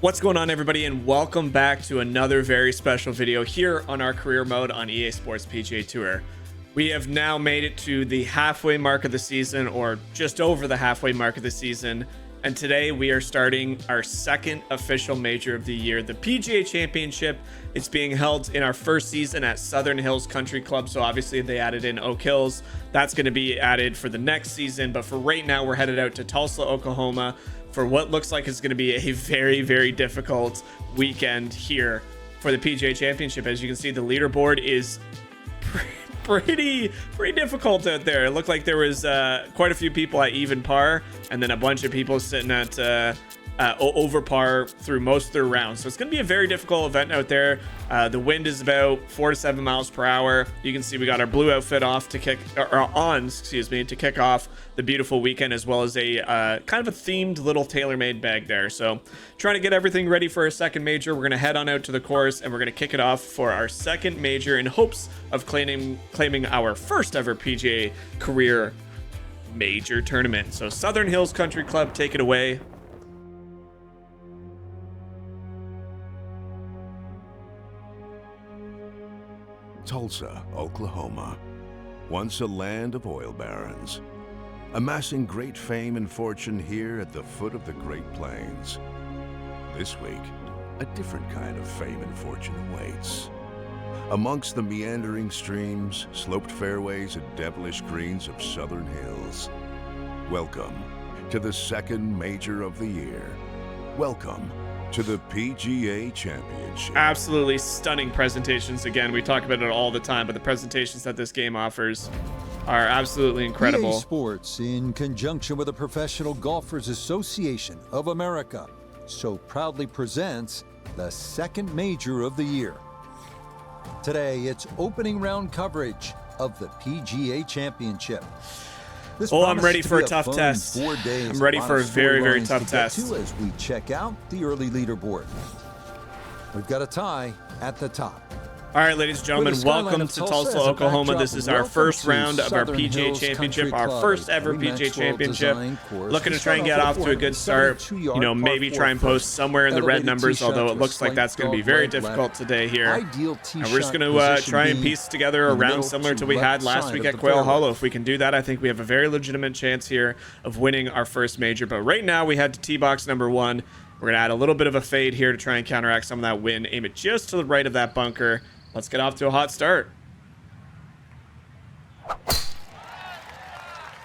What's going on, everybody, and welcome back to another very special video here on our career mode on EA Sports PGA Tour. We have now made it to the halfway mark of the season, or just over the halfway mark of the season, and today we are starting our second official major of the year, the PGA Championship. It's being held in our first season at Southern Hills Country Club, so obviously they added in Oak Hills. That's going to be added for the next season, but for right now we're headed out to Tulsa, Oklahoma, for what looks like is going to be a very, very difficult weekend here for the PGA Championship. As you can see, the leaderboard is pretty difficult out there. It looked like there was quite a few people at even par, and then a bunch of people sitting at over par through most of their rounds. So it's going to be a very difficult event out there. The wind is about 4 to 7 miles per hour. You can see we got our blue outfit off to kick to kick off the beautiful weekend, as well as a kind of a themed little tailor-made bag there. So trying to get everything ready for our second major. We're going to head on out to the course and we're going to kick it off for our second major in hopes of claiming our first ever PGA career major tournament. So Southern Hills Country Club, take it away. Tulsa, Oklahoma, once a land of oil barons, amassing great fame and fortune here at the foot of the Great Plains. This week, a different kind of fame and fortune awaits. Amongst the meandering streams, sloped fairways, and devilish greens of Southern Hills. Welcome to the second major of the year. Welcome to the PGA Championship. Absolutely stunning presentations. Again, we talk about it all the time, but the presentations that this game offers are absolutely incredible. easports, in conjunction with the Professional Golfers Association of America, so proudly presents the second major of the year. Today, it's opening round coverage of the PGA Championship. I'm ready for a tough test. I'm ready for a very, very tough test. As we check out the early leaderboard, we've got a tie at the top. All right, ladies and gentlemen, welcome to Tulsa, Oklahoma. This is our first round of our PGA Championship, our first ever PGA Championship. Looking to try and get off to a good start. You know, maybe try and post somewhere in the red numbers, although it looks like that's going to be very difficult today here. And we're just going to try and piece together a round similar to we had last week at Quail Hollow. If we can do that, I think we have a very legitimate chance here of winning our first major. But right now, we head to tee box number 1. We're going to add a little bit of a fade here to try and counteract some of that wind. Aim it just to the right of that bunker. Let's get off to a hot start.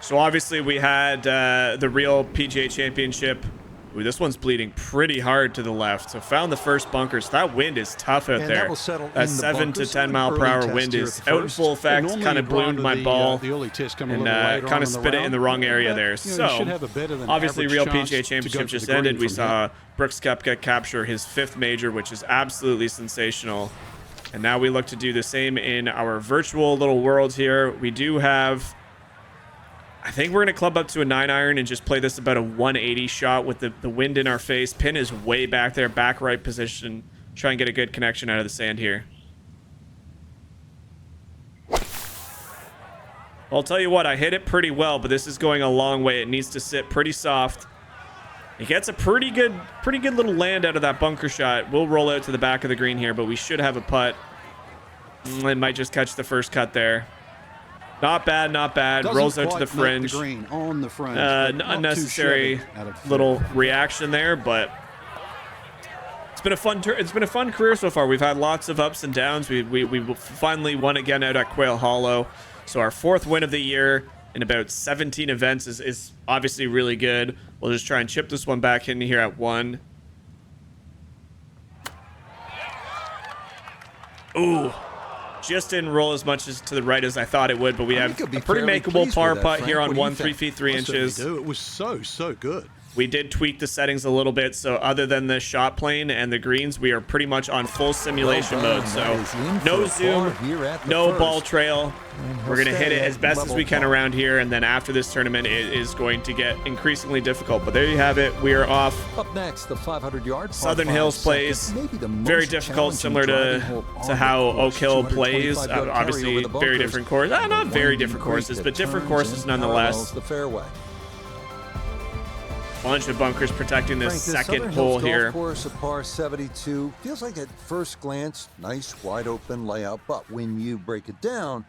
So obviously we had the real PGA Championship. Ooh, this one's bleeding pretty hard to the left. So found the first bunkers. That wind is tough out there. That 7 to 10 mile per hour wind is out in full effect. Kind of ballooned my ball and kind of spit it in the wrong area there. So obviously real PGA Championship just ended. We saw Brooks Koepka capture his 5th major, which is absolutely sensational. And now we look to do the same in our virtual little world here. We do have, I think we're going to club up to a 9-iron and just play this about a 180 shot with the wind in our face. Pin is way back there, back right position. Try and get a good connection out of the sand here. I'll tell you what, I hit it pretty well, but this is going a long way. It needs to sit pretty soft. It gets a pretty good little land out of that bunker shot. We'll roll out to the back of the green here, but we should have a putt. It might just catch the first cut there. Not bad, not bad. Rolls out to the fringe. Unnecessary little reaction there, but it's been a fun career so far. We've had lots of ups and downs. We finally won again out at Quail Hollow. So our 4th win of the year in about 17 events is obviously really good. We'll just try and chip this one back in here at 1. Ooh, just didn't roll as much as to the right as I thought it would, but we have a pretty makeable par putt here on 1, 3 feet 3 inches. It was so good. We did tweak the settings a little bit, so other than the shot plane and the greens, we are pretty much on full simulation mode. So no zoom, no ball trail. We're going to hit it as best as we can around here, and then after this tournament, it is going to get increasingly difficult. But there you have it. We are off. Up next, the 500-yard Southern Hills plays. Very difficult, similar to how Oak Hill plays. Obviously, very different courses. Not very different courses, but different courses nonetheless. The fairway. Bunch of bunkers protecting this Frank, second Southern hole Hills here. Golf course, a par 72, feels like at first glance, nice wide open layout, but when you break it down,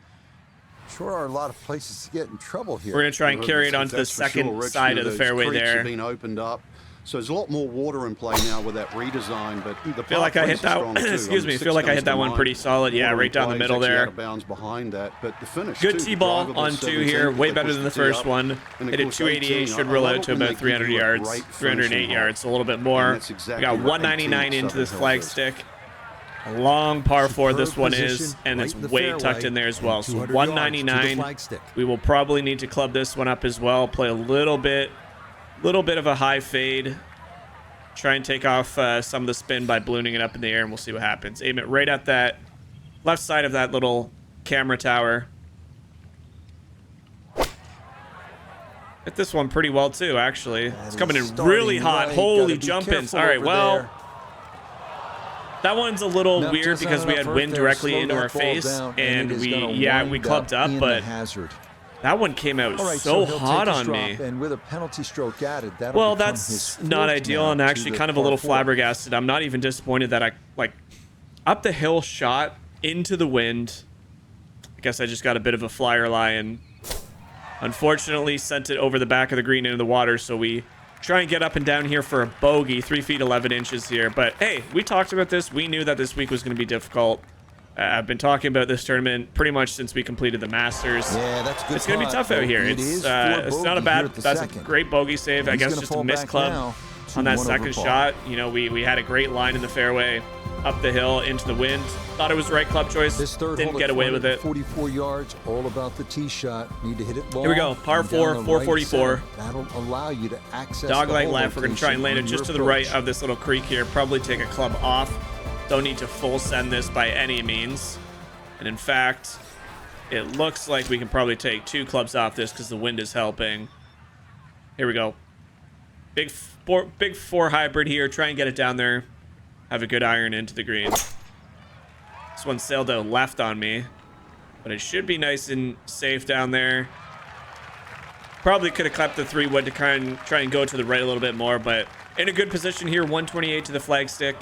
sure are a lot of places to get in trouble here. We're gonna try and carry it onto the That's for second sure. side of the Those fairway creeks there. have been opened up. So there's a lot more water in play now with that redesign, but the Feel like I hit that. Excuse me. Feel like I hit that one pretty solid. Yeah, right down the middle there. Out of bounds behind that, but the finish. Good T-ball on 2 here, way better than the first one. Hit at 288, should roll out to about 300 yards, 308 yards, a little bit more. We got 199 into this flag stick. A long par 4 this one is, and it's way tucked in there as well. So 199. We will probably need to club this one up as well. Play a little bit of a high fade. Try and take off some of the spin by ballooning it up in the air, and we'll see what happens. Aim it right at that left side of that little camera tower. Hit this one pretty well too, actually. It's coming in really hot. Holy jump-ins. All right, well, that one's a little weird because we had wind directly into our face, and we clubbed up, but that one came out so hot on me. And with a penalty stroke added, well, that's not ideal, and actually kind of a little flabbergasted. I'm not even disappointed that I, like, up the hill shot into the wind. I guess I just got a bit of a flyer lie and unfortunately sent it over the back of the green into the water, so we try and get up and down here for a bogey, 3 feet 11 inches here. But hey, we talked about this. We knew that this week was going to be difficult. I've been talking about this tournament pretty much since we completed the Masters. Yeah, that's good. It's going to be tough out here. It's not a bad. That's a great bogey save. I guess just a missed club on that second shot. You know, we had a great line in the fairway, up the hill into the wind. Thought it was the right club choice. This third didn't get away with it. 44 yards, all about the tee shot. Need to hit it long. Here we go. Par 4, 444. That'll allow you to access dogleg left. We're going to try and land it just to the right of this little creek here. Probably take a club off. Don't need to full send this by any means. And in fact, it looks like we can probably take 2 clubs off this because the wind is helping. Here we go. Big four hybrid here. Try and get it down there. Have a good iron into the green. This one sailed out left on me, but it should be nice and safe down there. Probably could have clapped the 3 wood to try and go to the right a little bit more, but in a good position here. 128 to the flag stick.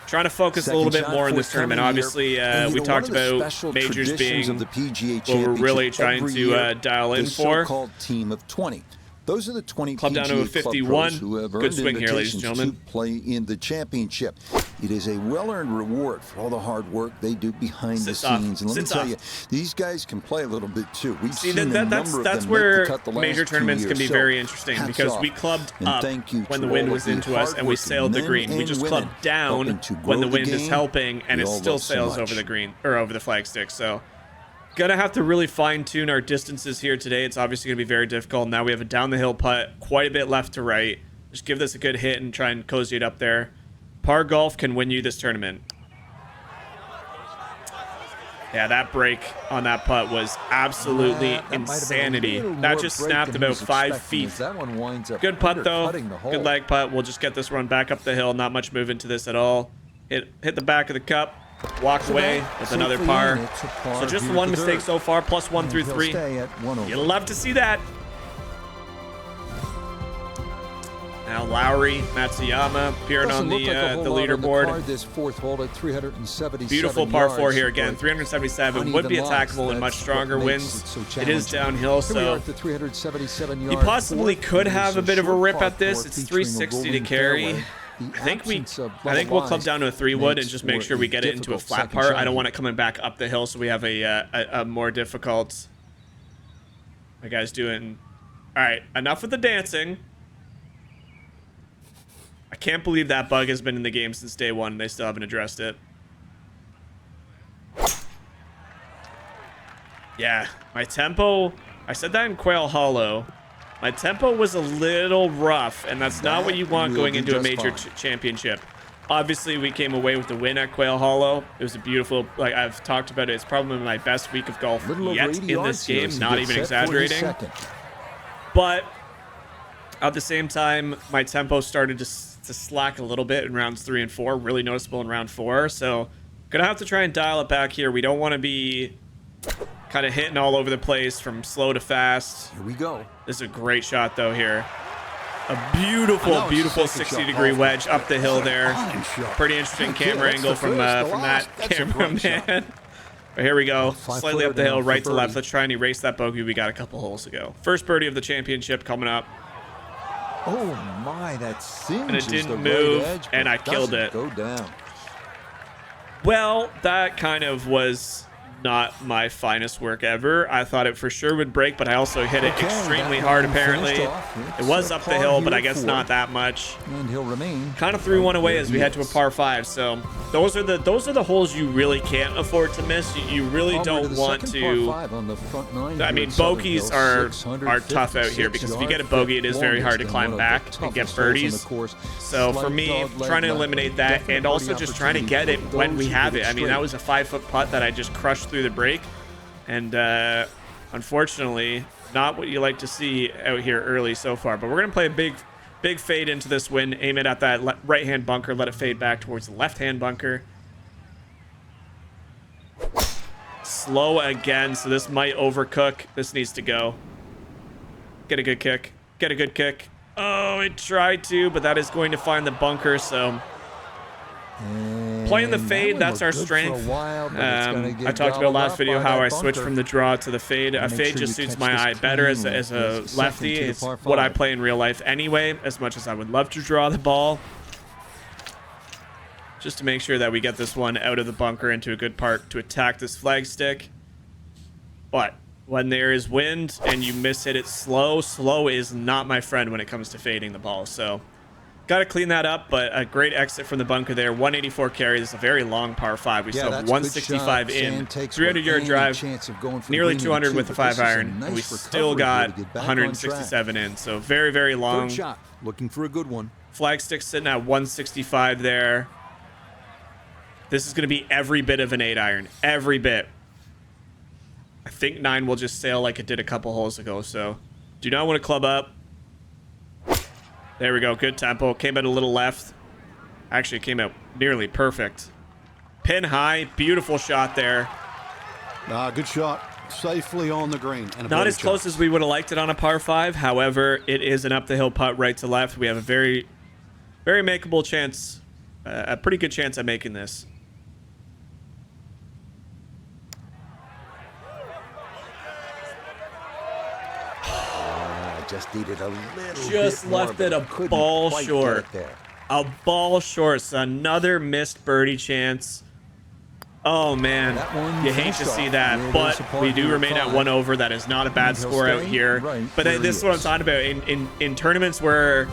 Trying to focus a little bit more in this tournament. Obviously, we talked about majors being the PGA what we're really trying to dial in for. So-called team of 20. Those are the 20 club down to a 51. Good swing here, ladies and gentlemen. To play in the championship. It is a well-earned reward for all the hard work they do behind the scenes. And let me tell you, these guys can play a little bit too. We've seen that's where major tournaments can be very interesting because we clubbed up when the wind was into us and we sailed the green. We just clubbed down when the wind is helping, and it still sails over the green or over the flag stick. So gonna have to really fine-tune our distances here today. It's obviously gonna be very difficult. Now we have a down the hill putt, quite a bit left to right. Just give this a good hit and try and cozy it up there. Par golf can win you this tournament. Yeah, that break on that putt was absolutely insanity. That just snapped about 5 feet. Good putt though. Good leg putt. We'll just get this run back up the hill. Not much movement to this at all. Hit the back of the cup. Walk away with another par. So just the one mistake so far, +1 through 3. You'll love to see that. Now Lowry, Matsuyama appearing on the leaderboard. This fourth hole at 377 beautiful par 4 here again. 377 would be attackable in much stronger winds. It is downhill, so you possibly could have a bit of a rip at this. It's 360 to carry. I think we'll club down to a 3 wood and just make sure we get it into a flat par. I don't want it coming back up the hill, so we have a more difficult. My guy's doing. All right, enough with the dancing. I can't believe that bug has been in the game since day 1 and they still haven't addressed it. Yeah, my tempo, I said that in Quail Hollow. My tempo was a little rough, and that's not what you want going into a major championship. Obviously, we came away with the win at Quail Hollow. It was a beautiful, like I've talked about it, it's probably my best week of golf yet in this game, not even exaggerating. But at the same time, my tempo started to slack a little bit in rounds 3 and 4, really noticeable in round 4. So gonna have to try and dial it back here. We don't want to be Kind of hitting all over the place from slow to fast. Here we go. This is a great shot, though, here. A beautiful, beautiful 60-degree wedge up the hill there. Pretty interesting camera angle from that cameraman. But here we go. Slightly up the hill, right to left. Let's try and erase that bogey we got a couple holes ago. First birdie of the championship coming up. Oh my, that singes And it the didn't right move, edge, and but I killed doesn't it. Go down. Well, that kind of was not my finest work ever. I thought it for sure would break, but I also hit it extremely hard, apparently. It was up the hill, but I guess not that much. And he'll remain. Kind of threw one away as we head to a par 5. So those are the holes you really can't afford to miss. You really don't want to. I mean, bogeys are tough out here because if you get a bogey, it is very hard to climb back and get birdies. So for me, trying to eliminate that and also just trying to get it when we have it. I mean, that was a 5-foot putt that I just crushed through the break, and unfortunately not what you like to see out here early so far. But we're gonna play a big fade into this win, aim it at that right hand bunker, let it fade back towards the left hand bunker. Slow again, so this might overcook. This needs to go. Get a good kick, get a good kick. Oh, it tried to, but that is going to find the bunker. So playing the fade, that's our strength. I talked about last video how I switched from the draw to the fade. A fade just suits my eye better as a lefty. It's what I play in real life anyway, as much as I would love to draw the ball. Just to make sure that we get this one out of the bunker into a good part to attack this flag stick. But when there is wind and you hit it slow is not my friend when it comes to fading the ball. So got to clean that up, but a great exit from the bunker there. 184 carry. This is a very long par 5. We still have 165 in, 300-yard drive, nearly 200 with the 5-iron, and we still got 167 in. So very, very long. Third shot, looking for a good one. Flag stick sitting at 165 there. This is going to be every bit of an 8-iron, every bit. I think 9 will just sail like it did a couple holes ago. So do not want to club up. There we go. Good tempo. Came out a little left. Actually, it came out nearly perfect. Pin high. Beautiful shot there. Good shot. Safely on the green. And not as close as we would have liked it on a par 5. However, it is an up the hill putt right to left. We have a very, very makeable chance. A pretty good chance at making this. Just needed a little just bit more, left it a couldn't ball quite short. get there. A ball short. So another missed birdie chance. Oh man, you hate to see that, but we do remain at 1 over. That is not a bad score out here. But this is what I'm talking about in tournaments where,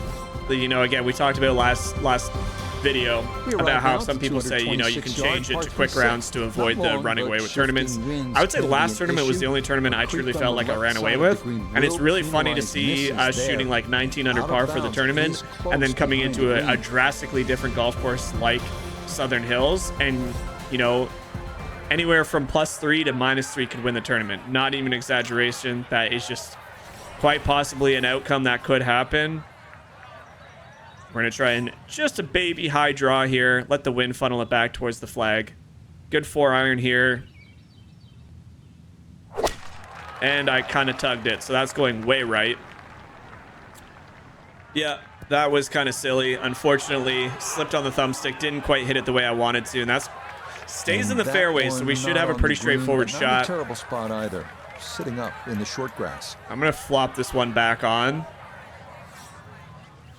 you know, again, we talked about last video about how some people say, you know, you can change it to quick rounds to avoid the running away with tournaments. I would say the last tournament was the only tournament I truly felt like I ran away with, and it's really funny to see us shooting like 19 under par for the tournament and then coming into a drastically different golf course like Southern Hills, and you know, anywhere from +3 to -3 could win the tournament. Not even exaggeration. That is just quite possibly an outcome that could happen. We're going to try and just a baby high draw here. Let the wind funnel it back towards the flag. Good 4-iron here. And I kind of tugged it, so that's going way right. Yeah, that was kind of silly. Unfortunately, slipped on the thumbstick. Didn't quite hit it the way I wanted to, and that's stays in the fairway, so we should have a pretty straightforward shot. Not a terrible spot either. Sitting up in the short grass. I'm going to flop this one back on.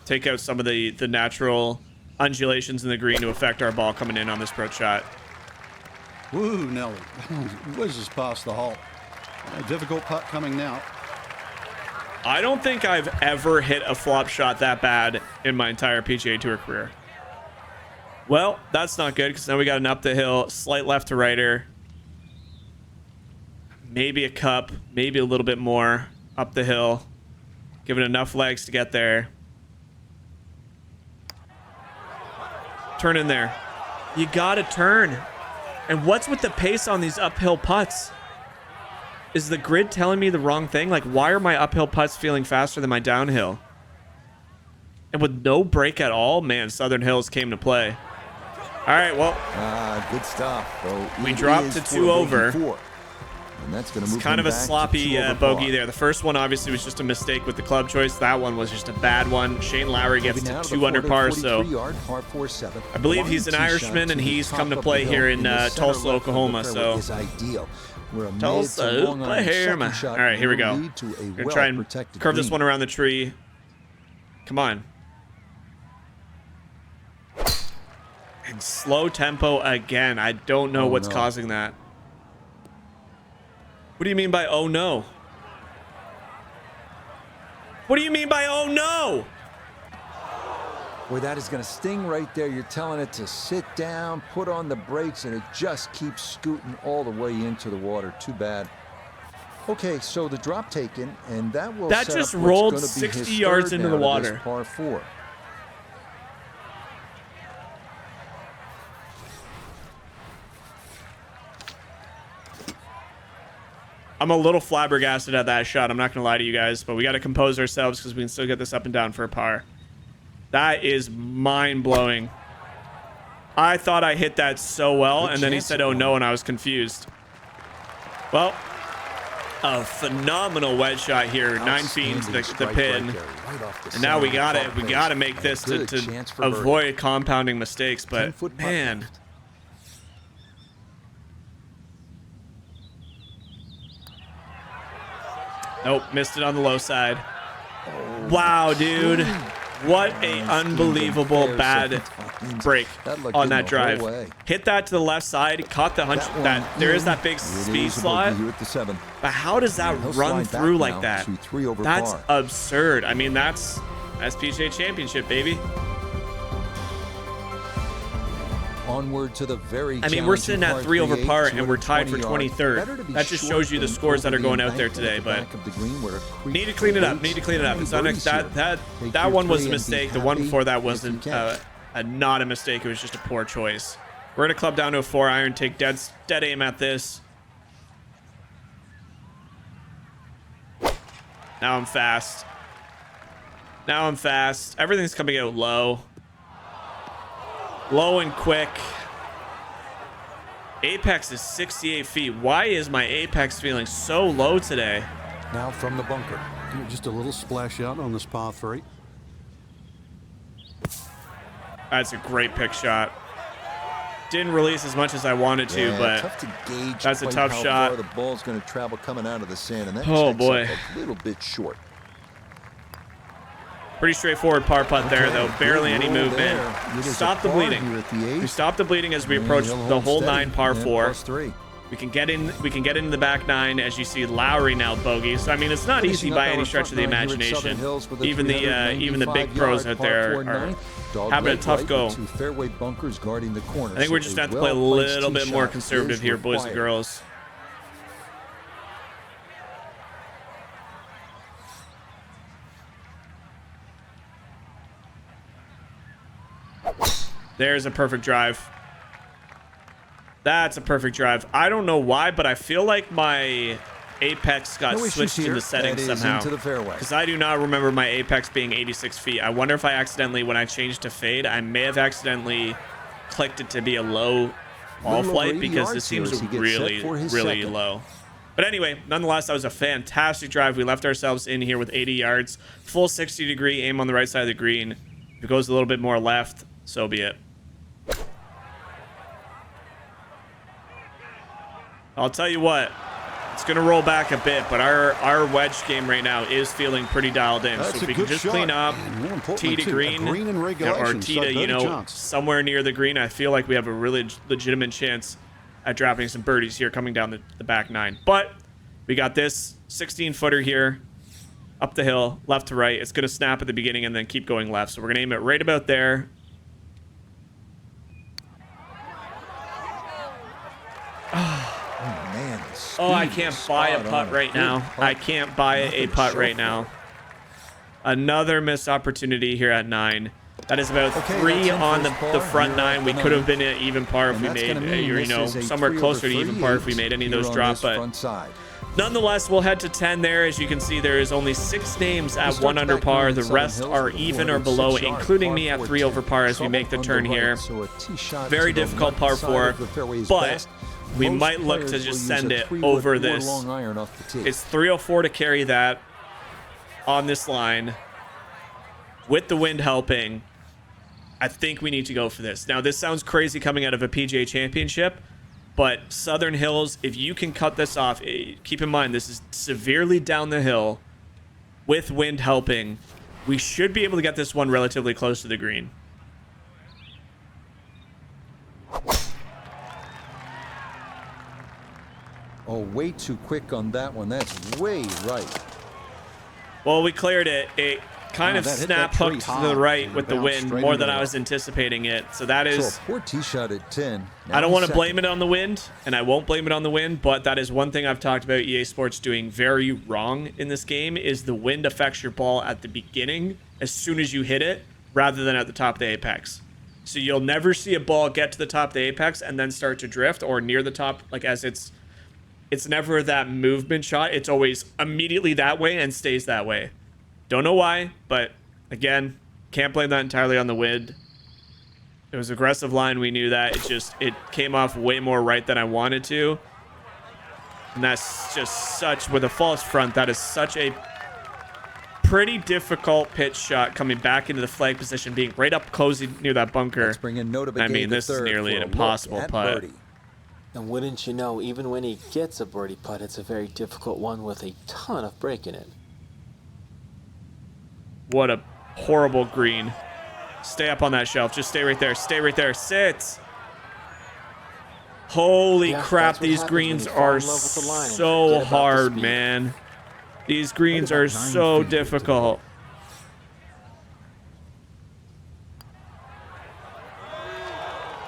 Take out some of the natural undulations in the green to affect our ball coming in on this approach shot. Woo, Nelly. Whizzes past the hole. A difficult putt coming now. I don't think I've ever hit a flop shot that bad in my entire PGA Tour career. Well, that's not good because now we got an up the hill, slight left to righter. Maybe a cup, maybe a little bit more up the hill. Give it enough legs to get there. Turn in there. You gotta turn. And what's with the pace on these uphill putts? Is the grid telling me the wrong thing? Like, why are my uphill putts feeling faster than my downhill? And with no break at all, man, Southern Hills came to play. All right, well, good stuff. we dropped to 2 over. And that's going to move Kind of a him back to sloppy 2 over bogey par. there. The first one obviously was just a mistake with the club choice. That one was just a bad one. Shane Lowry gets Moving to out of 2 the under par, so 43-yard par 4-7. I believe he's an Irishman, and he's come to play here in Tulsa, Oklahoma. So is ideal. Where a Tulsa, mid to long iron Oklahoma. second shot All right, here we will go. lead to a Gonna try and well-protected curve this green. one around the tree. Come on. And slow tempo again. I don't know what's causing that. What do you mean by oh no? What do you mean by oh no? Boy, that is going to sting right there. You're telling it to sit down, put on the brakes, and it just keeps scooting all the way into the water. Too bad. Okay, so the drop taken, and that will That set just up what's rolled gonna be 60 his yards third into the down of this water. par 4. I'm a little flabbergasted at that shot. I'm not going to lie to you guys, but we got to compose ourselves because we can still get this up and down for a par. That is mind-blowing. I thought I hit that so well, and then he said, oh no, and I was confused. Well, a phenomenal wedge shot here. 9 feet into the pin. And now we got it. We got to make this to avoid compounding mistakes, but man. Nope, missed it on the low side. Wow, dude. What a unbelievable bad break on that drive. Hit that to the left side, caught the hunch. There is that big speed slot. But how does that run through like that? That's absurd. I mean, that's PGA Championship, baby. Onward to the very I mean, we're sitting at 3 over par and we're tied for 23rd. That just shows you the scores that are going out there today, but need to clean it up. Need to clean it up. It's that one was a mistake. The one before that wasn't not a mistake. It was just a poor choice. We're gonna club down to a 4 iron, take dead aim at this. Now I'm fast. Now I'm fast. Everything's coming out low. Low and quick. Apex is 68 feet. Why is my apex feeling so low today? Now from the bunker. Just a little splash out on this par 3. That's a great pick shot. Didn't release as much as I wanted to, but tough to gauge that's a tough how shot. far the ball's going to travel coming out of the sand, and that Oh, checks boy. up a little bit short. Pretty straightforward par putt there, though. Barely any movement. Stop the bleeding. We stop the bleeding as we approach the hole 9 par 4. We can get in. We can get into the back 9, as you see Lowry now bogey. So I mean, it's not easy by any stretch of the imagination. Even the big pros out there are having a tough go. I think we're just gonna have to play a little bit more conservative here, boys and girls. There's a perfect drive. That's a perfect drive. I don't know why, but I feel like my apex got switched in the settings somehow. Because I do not remember my apex being 86 feet. I wonder if I accidentally, when I changed to fade, I may have accidentally clicked it to be a low ball flight because it seems really, really low. But anyway, nonetheless, that was a fantastic drive. We left ourselves in here with 80 yards. Full 60-degree aim on the right side of the green. If it goes a little bit more left, so be it. I'll tell you what, it's going to roll back a bit, but our wedge game right now is feeling pretty dialed in. So if we can just clean up tee to green, or tee to, somewhere near the green, I feel like we have a really legitimate chance at dropping some birdies here coming down the back 9. But we got this 16-footer here, up the hill, left to right. It's going to snap at the beginning and then keep going left. So we're going to aim it right about there. Oh, I can't buy a putt right now. I can't buy a putt right now. Another missed opportunity here at 9. That is about 3 on the front 9. We could have been an even par if we made, somewhere closer to even par if we made any of those drop. But nonetheless, we'll head to 10 there. As you can see, there is only 6 names at 1 under par. The rest are even or below, including me at 3 over par as we make the turn here. Very difficult par 4, but we Most might look to players just will use send a it 3-wood over 4 this. long iron off the tee. It's 304 to carry that on this line with the wind helping. I think we need to go for this. Now, this sounds crazy coming out of a PGA championship, but Southern Hills, if you can cut this off, keep in mind, this is severely down the hill with wind helping. We should be able to get this one relatively close to the green. Oh, way too quick on that one. That's way right. Well, we cleared it. It kind of snap hooked to the right with the wind more than I was anticipating it. So that is... So a poor tee shot at 10. I don't want to blame it on the wind, and I won't blame it on the wind, but that is one thing I've talked about EA Sports doing very wrong in this game is the wind affects your ball at the beginning as soon as you hit it rather than at the top of the apex. So you'll never see a ball get to the top of the apex and then start to drift or near the top, like as it's never that movement shot. It's always immediately that way and stays that way. Don't know why, but again, can't blame that entirely on the wind. It was aggressive line. We knew that. It came off way more right than I wanted to. And that's just such, with a false front, that is such a pretty difficult pitch shot coming back into the flag position, being right up cozy near that bunker. Let's bring in Nota Begay I mean, this is nearly an impossible putt. birdie. And wouldn't you know, even when he gets a birdie putt, it's a very difficult one with a ton of break in it. What a horrible green. Stay up on that shelf. Just stay right there. Stay right there. Sit. Holy crap, these greens are so hard, man. These greens are so difficult.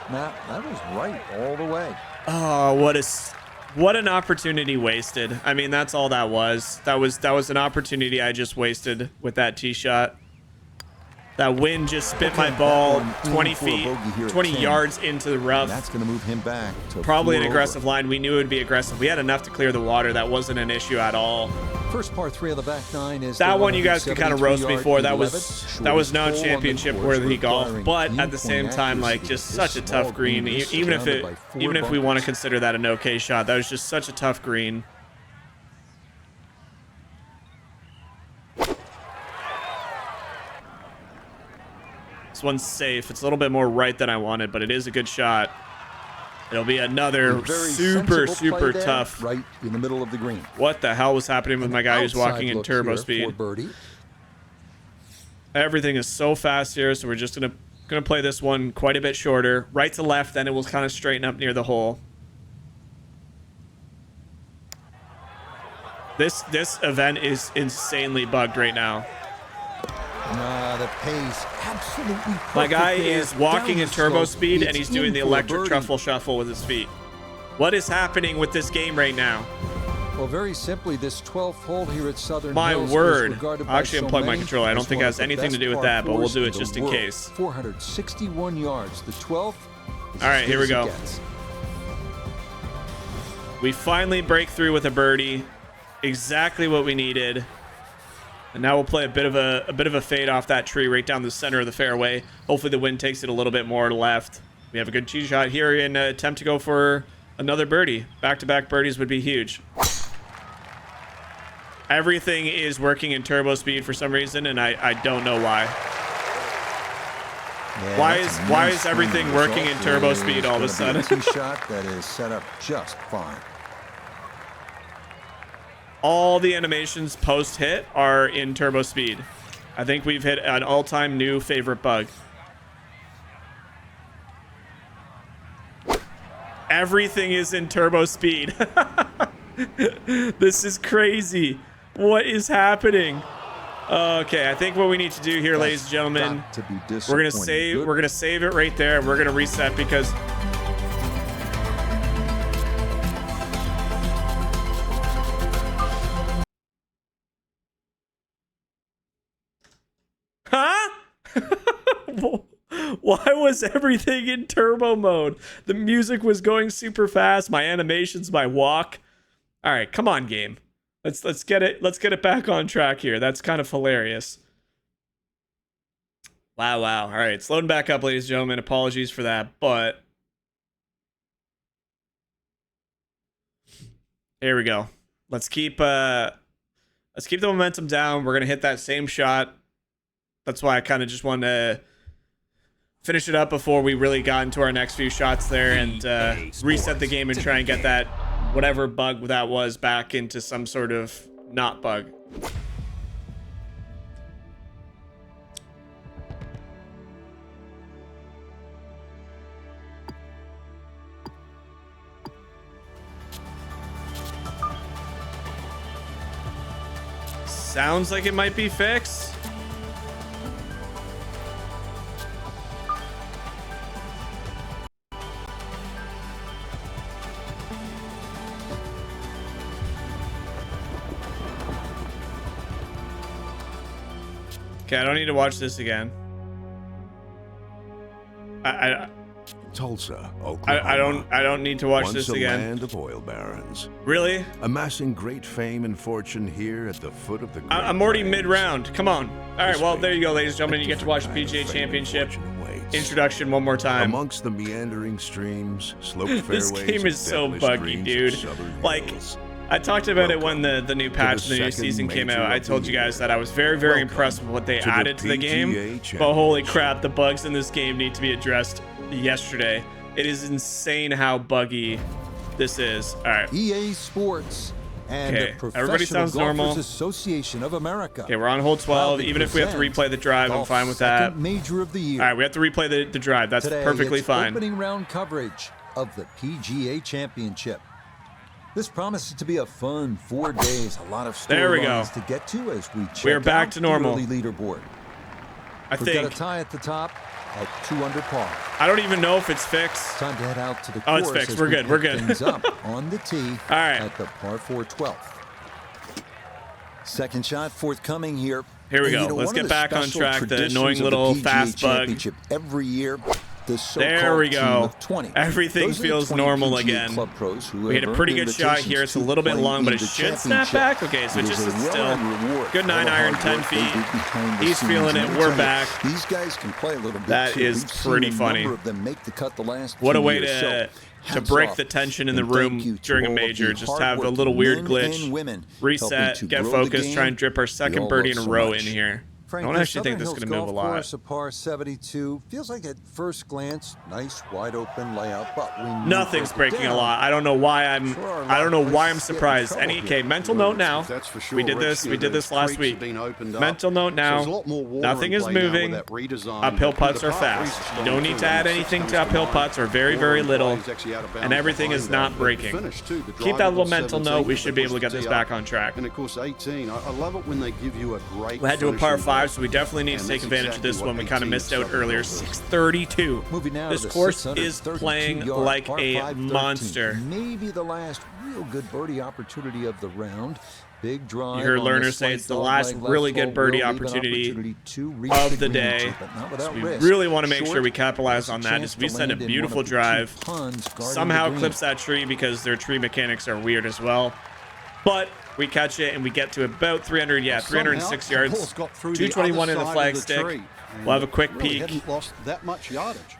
Nah, that was right all the way. Oh, what an opportunity wasted. I mean, that's all that was. That was an opportunity I just wasted with that tee shot. That wind just spit my ball 20 feet, 20 yards into the rough. That's going to move him back to probably an aggressive line. We knew it would be aggressive. We had enough to clear the water. That wasn't an issue at all. First par 3 of the back 9 is that one you guys could kind of roast me for. That was non-championship worthy golf, but at the same time, like, just such a tough green. Even if we want to consider that an okay shot, that was just such a tough green. This one's safe. It's a little bit more right than I wanted, but it is a good shot. It'll be another super tough. Right in the middle of the green. What the hell was happening with my guy who's walking in turbo speed? Everything is so fast here, so we're just gonna play this one quite a bit shorter. Right to left, then it will kind of straighten up near the hole. This event is insanely bugged right now. The pace absolutely. My guy is walking in turbo speed and he's doing the electric truffle shuffle with his feet. What is happening with this game right now? Well, very simply, this 12th hole here at Southern My Hills word. is regarded I'll actually by so unplug my many controller. I don't as think it one has of the anything to best do with par that, but we'll fours do it in the just in world. case. 461 yards. The 12th. All right, here we go. We finally break through with a birdie. Exactly what we needed. And now we'll play a bit of a fade off that tree right down the center of the fairway. Hopefully the wind takes it a little bit more to left. We have a good tee shot here and attempt to go for another birdie. Back-to-back birdies would be huge. Everything is working in turbo speed for some reason, and I don't know why. Yeah, why is everything working in turbo speed all of a sudden? Tee shot that is set up just fine. All the animations post-hit are in turbo speed. I think we've hit an all-time new favorite bug. Everything is in turbo speed. This is crazy. What is happening? Okay, I think what we need to do here, ladies and gentlemen, we're gonna save it right there. We're gonna reset because why was everything in turbo mode? The music was going super fast. My animations, my walk. All right, come on, game. Let's get it back on track here. That's kind of hilarious. Wow. All right, it's loading back up, ladies and gentlemen. Apologies for that, but Here we go. Let's keep the momentum down. We're gonna hit that same shot. That's why I kind of just wanted to finish it up before we really got into our next few shots there and reset the game and try and get that whatever bug that was back into some sort of not bug. Sounds like it might be fixed. Okay, I don't need to watch this again. Tulsa, Oklahoma. I don't need to watch this again. Once a land of oil barons. Really? Amassing great fame and fortune here at the foot of the Great I'm already Plains. mid-round. Come on. All right, well, there you go, ladies and gentlemen. You get to watch the PGA Championship introduction one more time. Amongst the meandering streams, sloped This fairways, game is and so devilish buggy, greens dude. of southern Like, hills. I talked about it when the new patch, the new second season came major out. I of the told you guys year. that I was very, very impressed with what they to the added to the game. PGA But holy crap, the bugs in this game need to be addressed yesterday. It is insane how buggy this is. All right. EA Sports and Okay, the everybody Professional sounds normal. Golfers Association of America. Okay, we're on hole 12. proudly Even if we have to presents replay the drive, I'm golf's fine with that. second major of the year. All right, we have to replay the drive. That's Today, perfectly it's fine. opening round coverage of the PGA Championship. This promises to be a fun 4 days. A lot of There we go. storylines to get to as we check We are back out to normal. the early leaderboard. I We've got think. a tie at the top at 2 under par. I don't even know if it's fixed. Time to head out to the Oh, course. it's fixed. as We're we good. We're pick good. Things up on the tee All right. at the par 4 12th. Second shot forthcoming here. Here we And, go. you know, Let's one get of the back on special track. The traditions annoying of little PGA fast bug. Championship every year. The There so-called we team go. of 20. Everything Those are the feels 20 normal PGA again. Club pros who We hit a have pretty earned good shot here. It's a invitations little bit to long, play but it in the should snap championship. back. Okay, so it It just is a sits still. well-earned reward Good for 9 all the iron, hard 10 work they feet. do behind the He's scenes. feeling And it. let me We're tell you, back. These guys can play a little bit That too. is We've pretty seen a funny. number of them make the cut the last What a few way years. So, to hats break off. the tension in the And thank room you to during a all of major. the Just have a hardworking little weird men glitch. and women Reset, helping to get grow the focused, game try and drip our we second all birdie in love a so row much. in here. Frank, I don't the actually think Southern this is Hills going to move a Golf lot. Course, a par 72 feels like at first glance nice wide open layout, but when you Nothing's break it breaking a down, lot. I don't know why I'm surprised. Any Okay, mental note now. That's for sure. We did this. We did this last week. Mental note now. Nothing is moving. Uphill putts are fast. You don't need to add anything to uphill putts, or very, very little. And everything is not breaking. Keep that little mental note. We should be able to get this back on track. And of course, 18. I love it when they give you a great. We had to a par finishing 5, drive. so we definitely need to And take that's advantage of this exactly one. We what kind of 18 missed out Southern earlier. Hills is. 632. Moving now This to the course is 632 playing yard like par a 5 13. monster. Maybe the last real good birdie opportunity of the round. Big drive. You heard on the Lerner say slight it's the dog last leg really left good hole birdie will leave an opportunity to reach of the green day. tee, but not So without we risk. really want to make Short, sure we capitalize there's a on that chance as we to send a land in beautiful one of the two drive. ponds guarding Somehow the green. clips that tree because their tree mechanics are weird as well. But we catch it and we get to about 300, yeah, 306 Somehow, the yards. ball's got through the 221 in other the side flag of the stick. tree, and We'll have a quick really peek. hadn't lost that much yardage.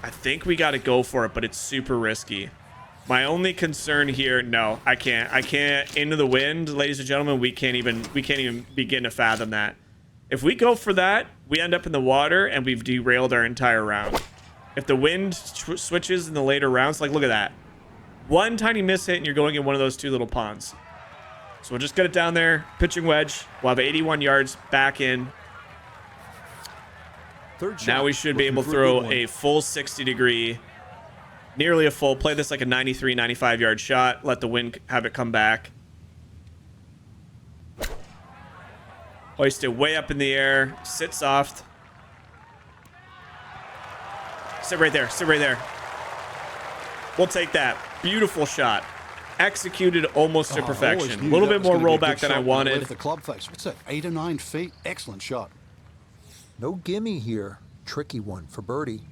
I think we got to go for it, but it's super risky. My only concern here, no, I can't. I can't. Into the wind, ladies and gentlemen, we can't even begin to fathom that. If we go for that, we end up in the water and we've derailed our entire round. If the wind switches in the later rounds, like look at that. One tiny miss hit and you're going in one of those two little ponds. So we'll just get it down there, pitching wedge. We'll have 81 yards back in. Third shot, Now we should be able to throw a full 60-degree, nearly a full, play this like a 93, 95-yard shot, let the wind have it come back. Hoist it way up in the air, sit soft. Sit right there, sit right there. We'll take that. Beautiful shot. Executed almost to perfection. A little bit more rollback than I wanted. The club face. What's that? 8 or 9 feet. Excellent shot. No gimme here. Tricky one for birdie.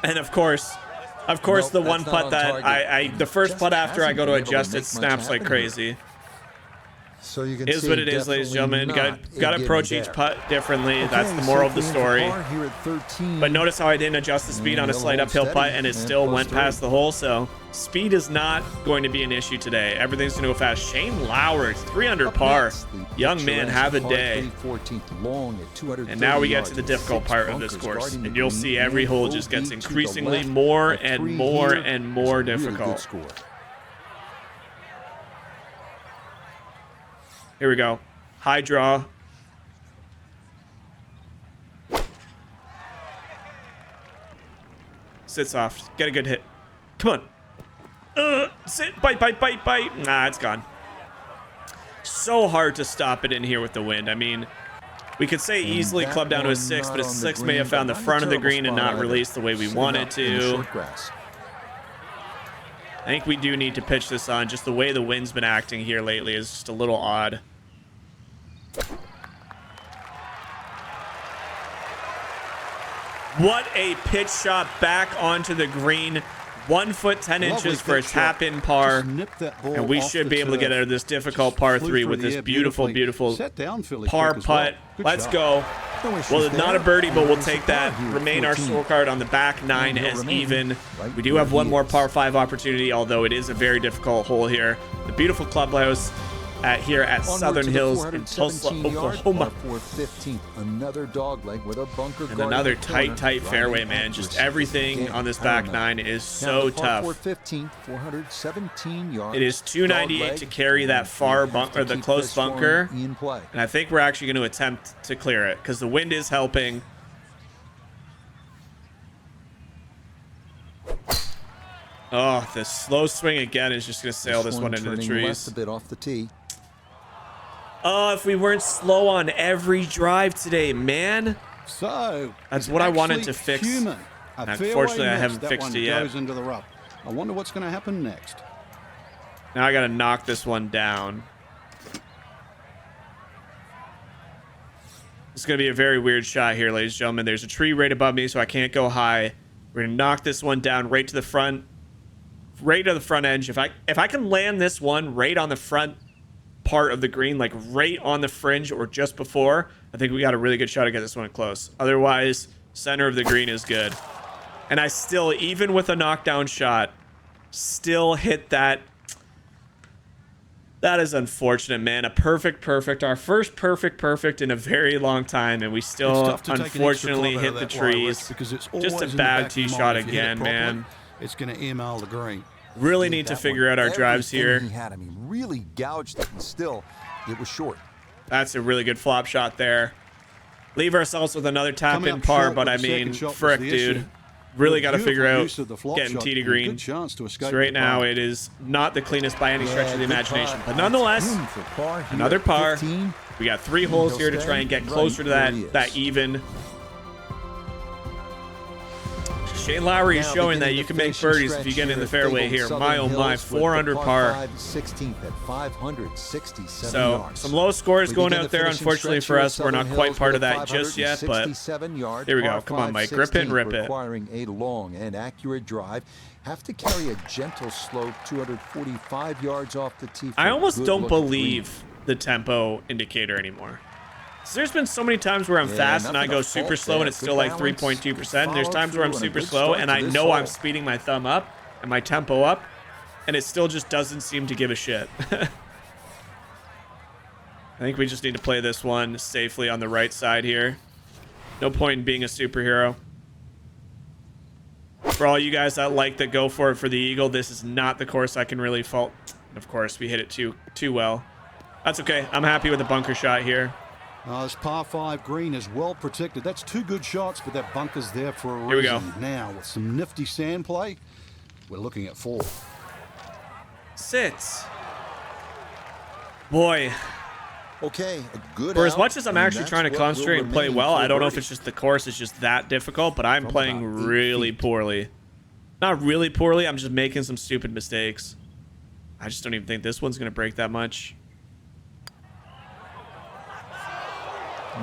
And of course, Nope, the one that's not putt on that target. the first Just putt after I hasn't go to been able to adjust, make it much snaps like happen here. crazy. So you can Is see what it is, ladies and gentlemen. definitely Got not to a approach gimme each there. putt differently. Okay, That's the so moral of the green for story. par here at 13. But notice how I didn't adjust the speed on a he'll slight hold uphill steady, putt, and it and still plus went 3. past the hole. So speed is not going to be an issue today. Everything's going to go fast. Shane Lowry, 3 under Up par. next, the Young man, picturesque have a par day. 3 14th long at 230 And now we get to yards the with difficult 6 part of this bunkers course. guarding the And you'll green see every and hole just bogey gets to the increasingly left. more A and 3 more here and is more a really good difficult. score. Here we go. High draw. Sit soft. Get a good hit. Come on. Sit. Bite, bite, bite, bite. Nah, it's gone. So hard to stop it in here with the wind. I mean, we could say easily that club down to a one 6, not but a on the 6 may green, have found the but not front a of the terrible green and spot not either. released the way we Sitting wanted up in the to. short grass. I think we do need to pitch this on. Just the way the wind's been acting here lately is just a little odd. What a pitch shot back onto the green. 1 foot 10 Lovely inches for a pitch shot. tap-in par. Just nipped that ball And we off should the be able to get turf. out of this difficult par Flew 3 through with the this air beautiful, beautiful Set down fairly par quick as well. putt. Good Let's shot. go. No issues Well, not a there. birdie, but we'll It's a take par that. here at Remain our 14. scorecard on the back 9 And he'll as remain even. right We do where have he one more is. par 5 opportunity, although it is a very difficult hole here. The beautiful clubhouse here at Onward Southern to the Hills in Tulsa, 417 yard Oklahoma. par 415. Another dog leg with a bunker And guard another in the corner, tight driving fairway, man. Just accuracy. everything Again, on this I don't back know. 9 is Now so the par tough. 415, 417 yards. It is 298 dog to leg, carry that and far we have bunker, to the keep close this one bunker. in play. And I think we're actually going to attempt to clear it because the wind is helping. Oh, the slow swing again is just going to sail this one into the turning left trees. a bit off the tee. Oh, if we weren't slow on every drive today, man. So That's it's what I wanted actually to fix. human. A Unfortunately, fairway I miss. haven't That fixed one it yet. goes into the rough. I wonder what's going to happen next. Now I got to knock this one down. It's going to be a very weird shot here, ladies and gentlemen. There's a tree right above me, so I can't go high. We're going to knock this one down right to the front. Right to the front edge. If I can land this one right on the front part of the green, like right on the fringe or just before, I think we got a really good shot to get this one close. Otherwise, center of the green is good. And I still, even with a knockdown shot, still hit that. That is unfortunate, man. A perfect. Our first perfect in a very long time, and we It's still tough to take an extra unfortunately club out hit of the that wire, Rick, trees. because it's Just always a in the bad back of your tee mind. shot If you hit it again, properly, man. It's going to email the green. Really Gave need to that figure one out our drives everything here. He had. I mean, really gouged it, and still, it was short. That's a really good flop shot there. Leave ourselves with another tap Coming in up par, short but with I the second mean, shot was frick, the issue. dude. Really got to Beautiful figure out use of the flop getting shot tee to and a green. good chance to escape So right the now par. it is not the cleanest by any stretch of the good imagination, putt. but nonetheless, That's room for par here another at par. 15. We got 3 holes here to try and get Right closer to where he that is. even. Shane Lowry is Now showing that beginning you the can make finishing birdies if you stretch get in the at fairway fabled here. Southern My oh my, Hills 4 with under the par. 5 16th at 567 So yards. some low scores We going begin out the there. finishing Unfortunately stretch for here at us, we're not Southern quite Hills part with of a that just yet. But 567 yard here we go. par Come on, 5 Mike. Grip it and 16, rip it. requiring a long and accurate drive. Have to carry a gentle slope 245 yards off the tee. I almost good don't look at green. believe the tempo indicator anymore. So there's been so many times where I'm Yeah, fast and I nothing go to super fault slow and there. it's Good still like balance, 3.2%. There's follow times where I'm through, and a super good slow start and to I this know I'm hole. speeding my thumb up and my tempo up and it still just doesn't seem to give a shit. I think we just need to play this one safely on the right side here. No point in being a superhero. For all you guys that like that go for it for the eagle, this is not the course I can really fault. Of course, we hit it too well. That's okay. I'm happy with the bunker shot here. This par 5 green is well protected. That's 2 good shots, but that bunker's there for a reason. Here we go. Now, with some nifty sand play, we're looking at 4. Sits. Boy, Okay, a good for as out, much as I'm and actually that's trying to what will concentrate and play remain well, for I don't know if birdie. it's just the course is just that difficult, but I'm From playing about 8 really feet. poorly. Not really poorly, I'm just making some stupid mistakes. I just don't even think this one's going to break that much.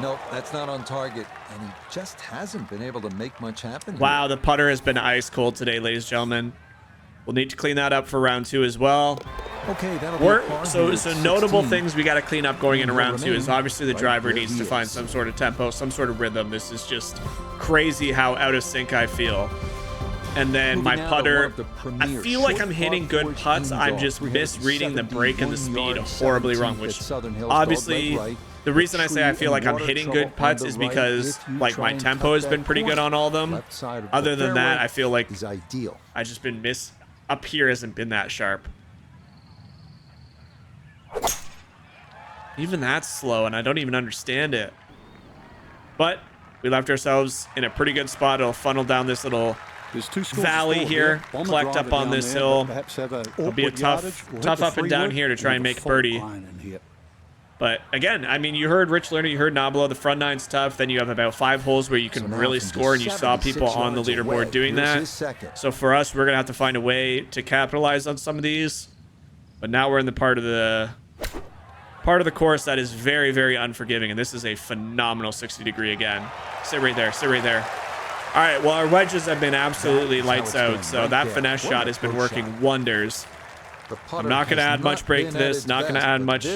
Nope, that's not on target, and he just hasn't been able to make much happen. here. Wow, the putter has been ice cold today, ladies and gentlemen. We'll need to clean that up for round 2 as well. Okay, that'll be a par So here so at notable 16. things we got to clean up going in And round 2 is remain obviously the right driver where needs he to find is. some sort of tempo, some sort of rhythm. This is just crazy how out of sync I feel. And then my Moving now to one putter, of the I premier feel like short I'm hitting par good course putts. in I'm golf. just misreading the break and the speed 371 horribly wrong, 17th which at Southern Hills, obviously dog leg right. the reason I say I Tree feel like and I'm water hitting trouble good putts on the is right. because If you like try my and tempo cut has that been pretty good corner, on all of them. left side of Other the than that, fairway I feel like is ideal. I just been up here hasn't been that sharp. Even that's slow, and I don't even understand it. But we left ourselves in a pretty good spot. It'll funnel down this little There's 2 scores valley to score here, On the collect driver up on down this there, hill. but perhaps have a It'll be a awkward yardage. tough We'll hit up the and down free here to wood try and and make the birdie. fault line and hit. But again, I mean, you heard Rich Lerner, you heard Nablo, the front nine's tough. Then you have about 5 holes where you can So now really from score, and you just saw people 76 on the yards leaderboard away, doing here's that. his second. So for us, we're going to have to find a way to capitalize on some of these. But now we're in the part of the course that is very, very unforgiving, and this is a phenomenal 60-degree again. Sit right there, sit right there. All right, well, our wedges have been absolutely lights out, so that finesse shot has been working wonders. I'm not going to add much break to this, not going to add much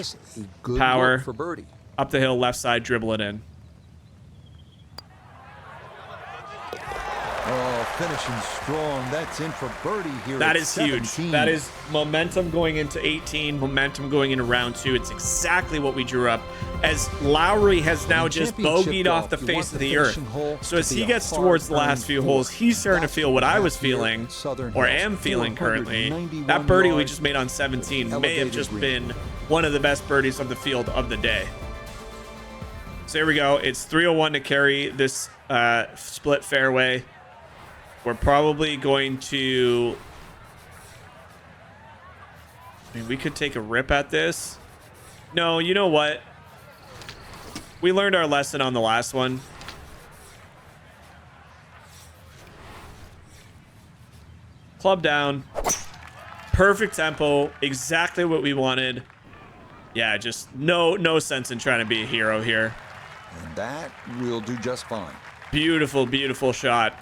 power. For birdie. Up the hill, left side, dribble it in. Oh, finishing strong. That's in for birdie here. That at is huge. 17. That is momentum going into 18, momentum going into round 2. It's exactly what we drew up. As Lowry has now just bogeyed off the face of the earth. So as he gets towards the last few holes, he's starting to feel what I was feeling, or am feeling currently. That birdie we just made on 17 may have just been one of the best birdies of the field of the day. So here we go. It's 301 to carry this split fairway. We're probably going to... I mean, we could take a rip at this. No, you know what? We learned our lesson on the last one. Club down. Perfect tempo. Exactly what we wanted. Yeah, just no sense in trying to be a hero here. And that will do just fine. Beautiful, beautiful shot.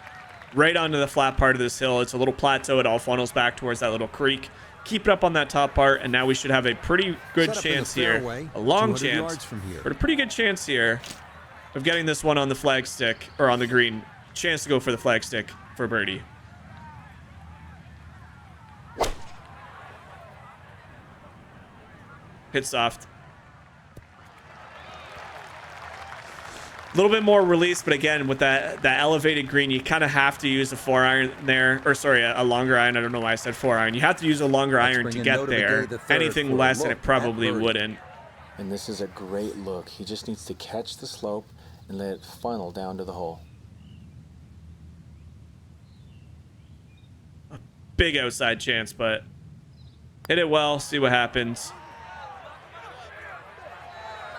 Right onto the flat part of this hill. It's a little plateau. It all funnels back towards that little creek. Keep it up on that top part, and now we should have a pretty good chance here. A long chance, but a pretty good chance here of getting this one on the flag stick, or on the green. Chance to go for the flag stick for birdie. Hit soft. A little bit more release, but again, with that elevated green, you kind of have to use a 4-iron there, or sorry, a longer iron. I don't know why I said 4-iron. You have to use a longer iron to get there. Anything less, and it probably wouldn't. And this is a great look. He just needs to catch the slope and let it funnel down to the hole. A big outside chance, but hit it well, see what happens.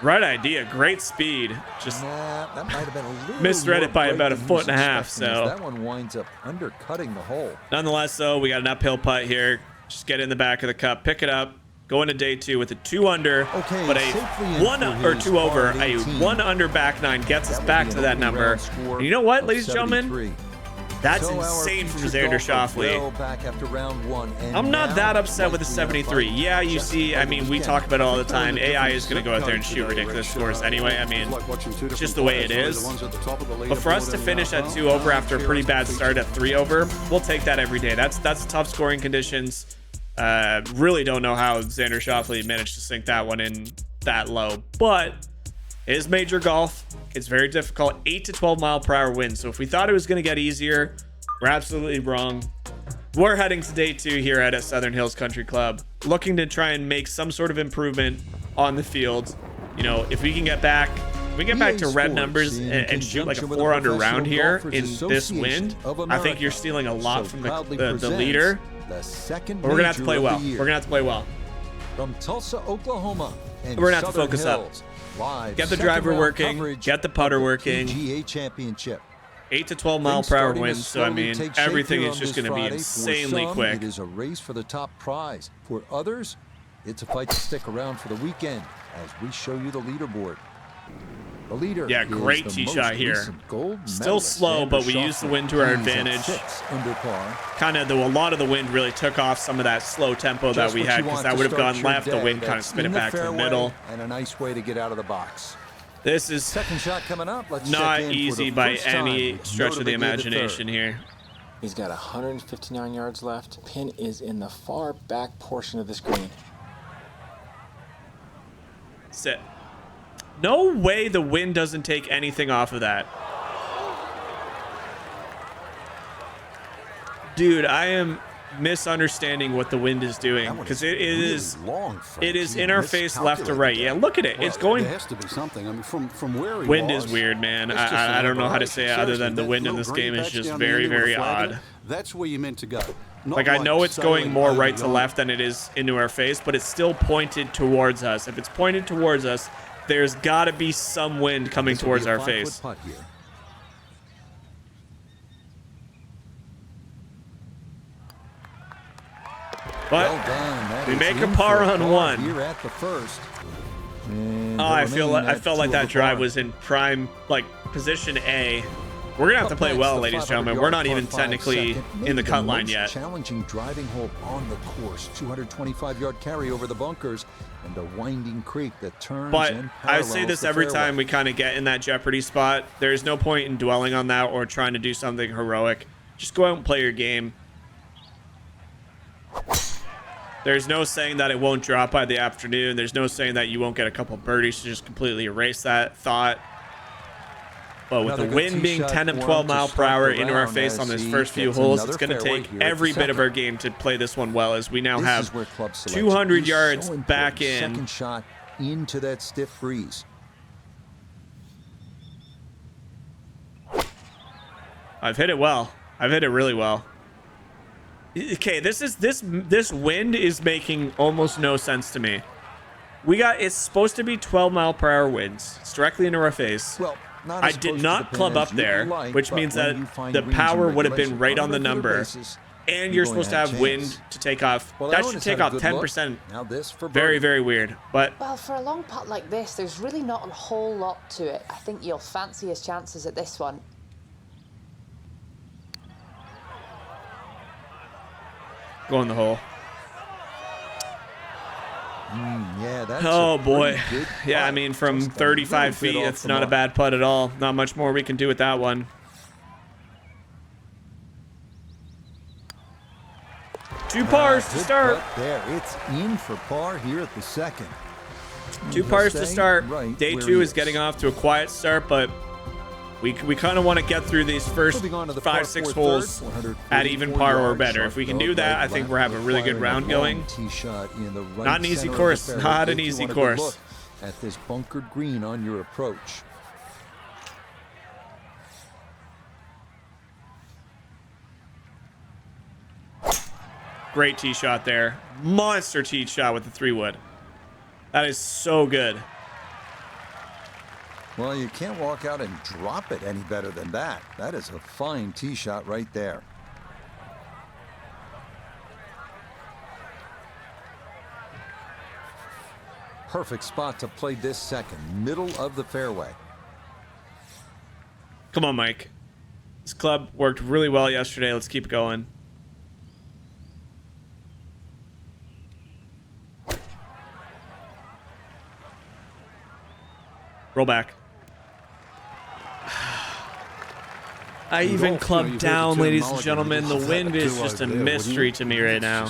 Right idea, great speed. Just that might have been a little misread it by more about a break than foot he and a was half. expecting, So as that one winds up undercutting the hole. Nonetheless, though, we got an uphill putt here. Just get in the back of the cup, pick it up, go into day 2 with a 2 under, Okay, but a safely in 1 for or his 2 over, par a 18. 1 under back 9 gets us That back would to be that an number. opening round score And you know what, of ladies and gentlemen? 73. That's So our insane from featured Xander golfer Schauffele. well back after round 1, and I'm not now that upset with the likely in a 73. fight Yeah, you just see, I over mean, the we weekend. talk about it all the time. AI is going to go out there and shoot ridiculous scores anyway. I mean, it's just the way it is. But for us to finish at 2 over after a pretty bad start at 3 over, we'll take that every day. That's tough scoring conditions. Really don't know how Xander Schauffele managed to sink that one in that low, but it is major golf. It's very difficult. 8 to 12 mile per hour winds. So if we thought it was going to get easier, we're absolutely wrong. We're heading to day 2 here at Southern Hills Country Club, looking to try and make some sort of improvement on the field. You know, if we can get back, to red numbers and shoot like a 4 under round here in this wind, I think you're stealing a lot from the leader. But we're gonna have to play well. We're gonna have to play well. From Tulsa, Oklahoma, and We're gonna have to Southern focus up. Hills, live Get the second driver round working, coverage get the putter of working. PGA Championship. 8 to 12 mile Things per hour starting to winds, so I slowly mean, take shape everything here is on just this going to be Friday. insanely For some, quick. It is a race for the top prize. For others, it's a fight to stick around for the weekend as we show you the leaderboard. The leader Yeah, great is tee the shot most here. recent gold Still medalist, slow, Xander but we used the Schauffele. wind to our He's at advantage. 6 under par. Kind of, though, a lot of the wind really took off some of that slow tempo that Just we what had, you because want that to would have start gone your left. The day. wind kind of That's spin it in the back to the fairway middle. And a nice way to get out of the box. This is Second shot coming up. Let's not check in for easy the by first time. any It's stretch of the notably imagination third. here. He's got 159 yards left. Pin is in the far back portion of this green. Sit. No way the wind doesn't take anything off of that. Dude, I am misunderstanding what the wind is doing, because it is in our face left to right. Yeah, look at it. It's going. There has to be something. I mean, from where he Wind was, is weird, man. it's just I don't an know how to say it other aberration. than the That wind in little this game green is patch just down the very, end with very a flag in odd. it, that's where you meant to go. Not Like, I know it's going sailing more over right to yonder. left than it is into our face, but it's still pointed towards us. If it's pointed towards us, there's got to be some wind coming This will be towards a our 5-foot face. putt here. But Well done. That we is make a in par for on par one. Here at the first. And Oh, they'll I remain at felt like 2 that over drive par. was in prime, like, position A. We're gonna have to play Up well, next, the ladies and gentlemen. We're 500-yard not par even 5 technically second, in the maybe cut line most yet. Challenging driving hole on the course. 225-yard carry over the bunkers and a winding creek that turns But and I say parallels this the every fairway. time we kind of get in that Jeopardy spot. There's no point in dwelling on that or trying to do something heroic. Just go out and play your game. There's no saying that it won't drop by the afternoon. There's no saying that you won't get a couple birdies to just completely erase that thought. But with Another the good wind tee being shot 10 and for 12 him to mile per start hour the into our round face on as this he first few gets holes, another it's going to fairway take here at the every bit of second. our game to play this one well, as we now This have is where club selection 200 is yards so back important. in. Second shot into that stiff breeze. I've hit it well. I've hit it really well. Okay, this wind is making almost no sense to me. It's supposed to be 12 mile per hour winds. It's directly into our face. Well, not I as did close to not the club pin up as you'd there, like, which but means when that you find the greens power and would have been regulation right on on the regular number. basis, And you're you're going supposed to to have have a wind chance. to take off. Well, That Owen should has take had a off good 10%. look. Now this for Very, birdie. very weird. But Well, for a long putt like this, there's really not a whole lot to it. I think you'll fancy his chances at this one. go in the hole. Yeah, that's Oh a boy. pretty good Yeah, I putt. mean, from Just a 35 little bit feet, off it's the not a mark. bad putt at all. Not much more we can do with that one. 2 pars to Good start. putt there. It's in for par here at the second. 2 He'll pars to stay start. right Day where 2 he is getting off to a quiet start, but we kind of want to get through these first Moving on to the par 5-6 four holes third, at even 444 par or yards. better. If we can Sharp do that, I right think left, we're having a really good requiring round a long going. tee shot in the right Not an easy center of the course. fairway Not an if you easy want a good course. look at this bunkered green on your approach. Great tee shot there. Monster tee shot with the 3-wood. That is so good. Well, you can't walk out and drop it any better than that. That is a fine tee shot right there. Perfect spot to play this second, middle of the fairway. Come on, Mike. This club worked really well yesterday. Let's keep going. Roll back. I even clubbed down, ladies and gentlemen. The wind is just a mystery to me right now.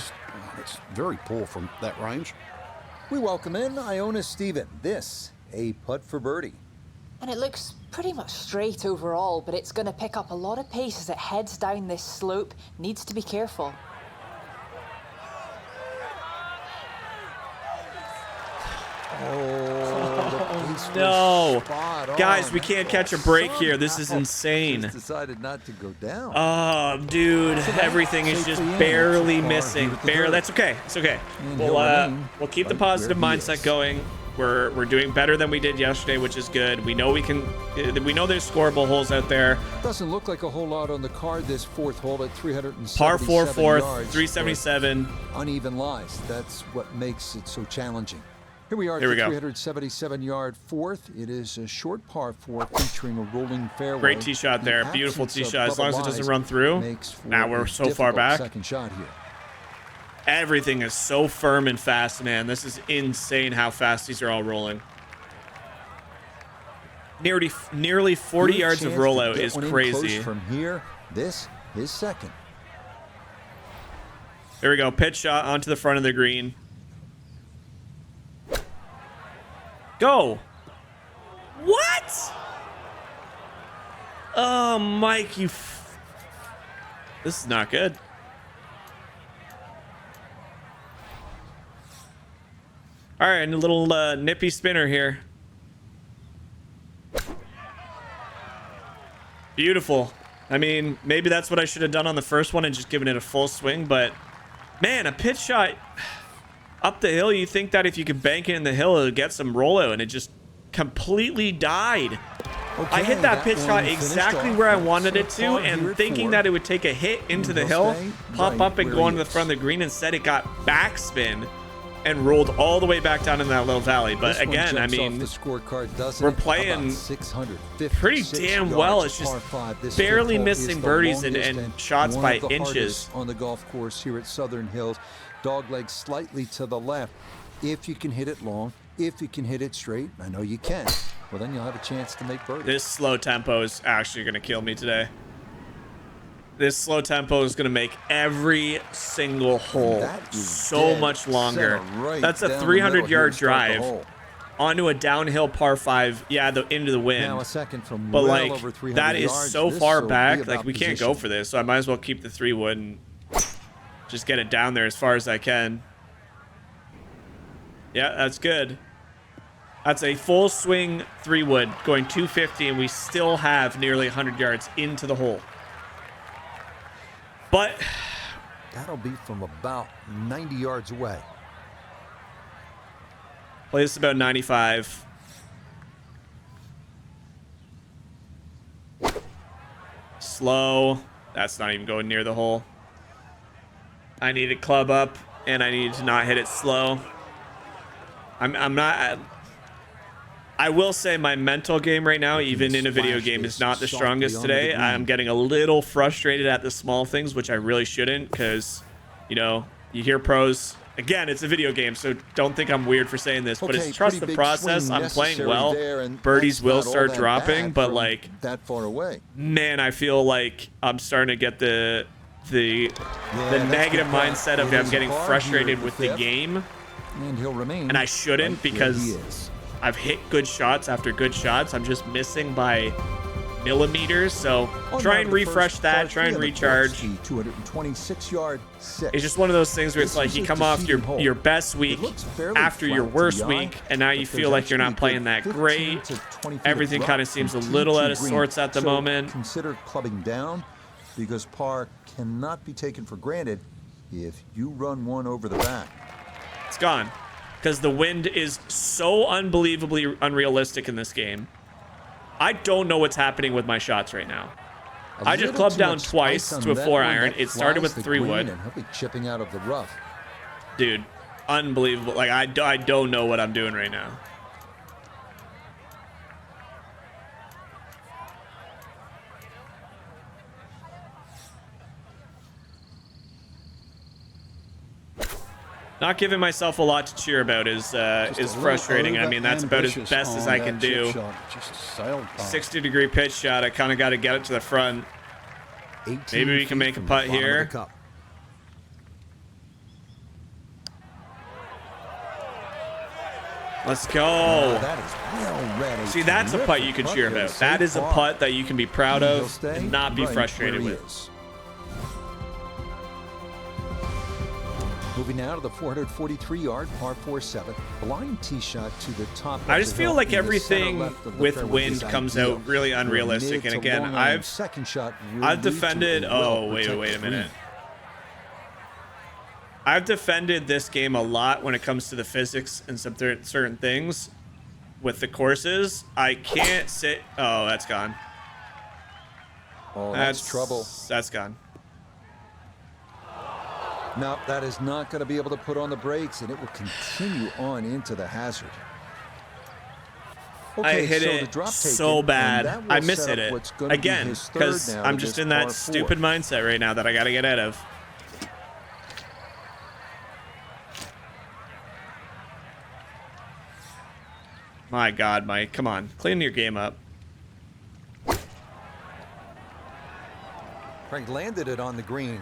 It's very poor from that range. We welcome in Iona Steven. This, a putt for birdie. And it looks pretty much straight overall, but it's going to pick up a lot of pace as it heads down this slope. Needs to be careful. No. Guys, we can't catch a break here. This is insane. Just decided not to go down. Oh, dude. Everything is just barely missing. That's okay. It's okay. We'll keep the positive mindset going. We're doing better than we did yesterday, which is good. We know we there's scoreable holes out there. Doesn't look like a whole lot on the card this fourth hole at 377 Par 4 fourth, yards, 377. but uneven lies. That's what makes it so challenging. Here we are at Here we the go. 377-yard fourth. It is a short par 4 featuring a rolling fairway. Great tee shot there. The Beautiful absence tee of shot. As long as it Bubba doesn't Wise run through. makes for Now we're a so far difficult back. second shot here. Everything is so firm and fast, man. This is insane how fast these are all rolling. Nearly 40 Good yards of chance to rollout get is one in crazy. close from here. This is second. There we go. Pitch shot onto the front of the green. Go. What? Oh, Mike, you... This is not good. All right, and a little nippy spinner here. Beautiful. I mean, maybe that's what I should have done on the first one and just given it a full swing, but man, a pitch shot up the hill, you think that if you could bank it in the hill, it would get some rollout, and it just completely died. Okay, I hit that pitch shot one exactly finished where I off. wanted it So to, far here and at thinking 4. that it would take a hit into the And hill, he'll stay pop right up and where go he into the is. front of the green. Instead, it got backspin and rolled all the way back down in that little valley. But This one again, I jumps off mean, the scorecard, doesn't we're it? playing About 656 pretty damn yards, well. It's just par 5. This barely football is missing the birdies longest and shots one by of the inches. hardest on the golf course here at Southern Hills. Dogleg slightly to the left. If you can hit it long, if you can hit it straight, I know you can, well then you'll have a chance to make birdie. This slow tempo is actually going to kill me today. This slow tempo is going to make every single hole That is so dead much longer. center right That's a down the middle. 300-yard Here to start the drive hole. onto a downhill par 5. Yeah, into the wind. Now a second from But well like, over 300 that is yards. so This far will be back. about Like, we can't go position. for this. So I might as well keep the 3-wood and just get it down there as far as I can. Yeah, that's good. That's a full swing 3-wood going 250, and we still have nearly 100 yards into the hole. But That'll be from about 90 yards away. play this about 95. Slow. That's not even going near the hole. I need to club up, and I need to not hit it slow. I'm not... I will say my mental game right now, even in a video game, is not the strongest today. I'm getting a little frustrated at the small things, which I really shouldn't, because, you know, you hear pros. Again, it's a video game, so don't think I'm weird for saying this, but Okay, it's trust pretty the big process. swing I'm playing necessary well. there, and Birdies that's will not all start that dropping, bad but from like, that far away. man, I feel like I'm starting to get the that's negative good play. mindset of It I'm is getting a par frustrated here at with the the fifth, game, and he'll remain. and I shouldn't, right where because he is. I've hit good shots after good shots. I'm just missing by millimeters. So try and refresh that. Try and recharge. 226-yard six. It's just one of those things where it's like you come off your best week after your worst week, and now you feel like you're not playing that great. Everything kind of seems a little out of sorts at the moment. Consider clubbing down, because par cannot be taken for granted if you run one over the back. It's gone. Because the wind is so unbelievably unrealistic in this game. I don't know what's happening with my shots right now. I just clubbed down twice to a 4-iron. It started with 3-wood. And he'll be chipping out of the rough. Dude, unbelievable. Like, I don't know what I'm doing right now. Not giving myself a lot to cheer about is frustrating. I mean, that's about as best as I can do. 60-degree pitch shot. I kind of got to get it to the front. Maybe we can make a putt here. Let's go. See, that's a putt you can cheer about. That is a putt that you can be proud of and not be frustrated with. Moving now to the 443-yard par 4-7. Blind tee shot to the top. I just feel like everything with wind comes out really unrealistic. And again, I've defended. Oh, wait a minute. I've defended this game a lot when it comes to the physics and some certain things with the courses. I can't sit. Oh, that's gone. Oh, that's trouble. That's gone. No, that is not going to be able to put on the brakes, and it will continue on into the hazard. I hit so the it drop so taken, bad. and that will I set miss up it what's gonna be again his third because now I'm to just this in that par four. stupid mindset right now that I got to get out of. My God, Mike, come on, clean your game up. Frank landed it on the green.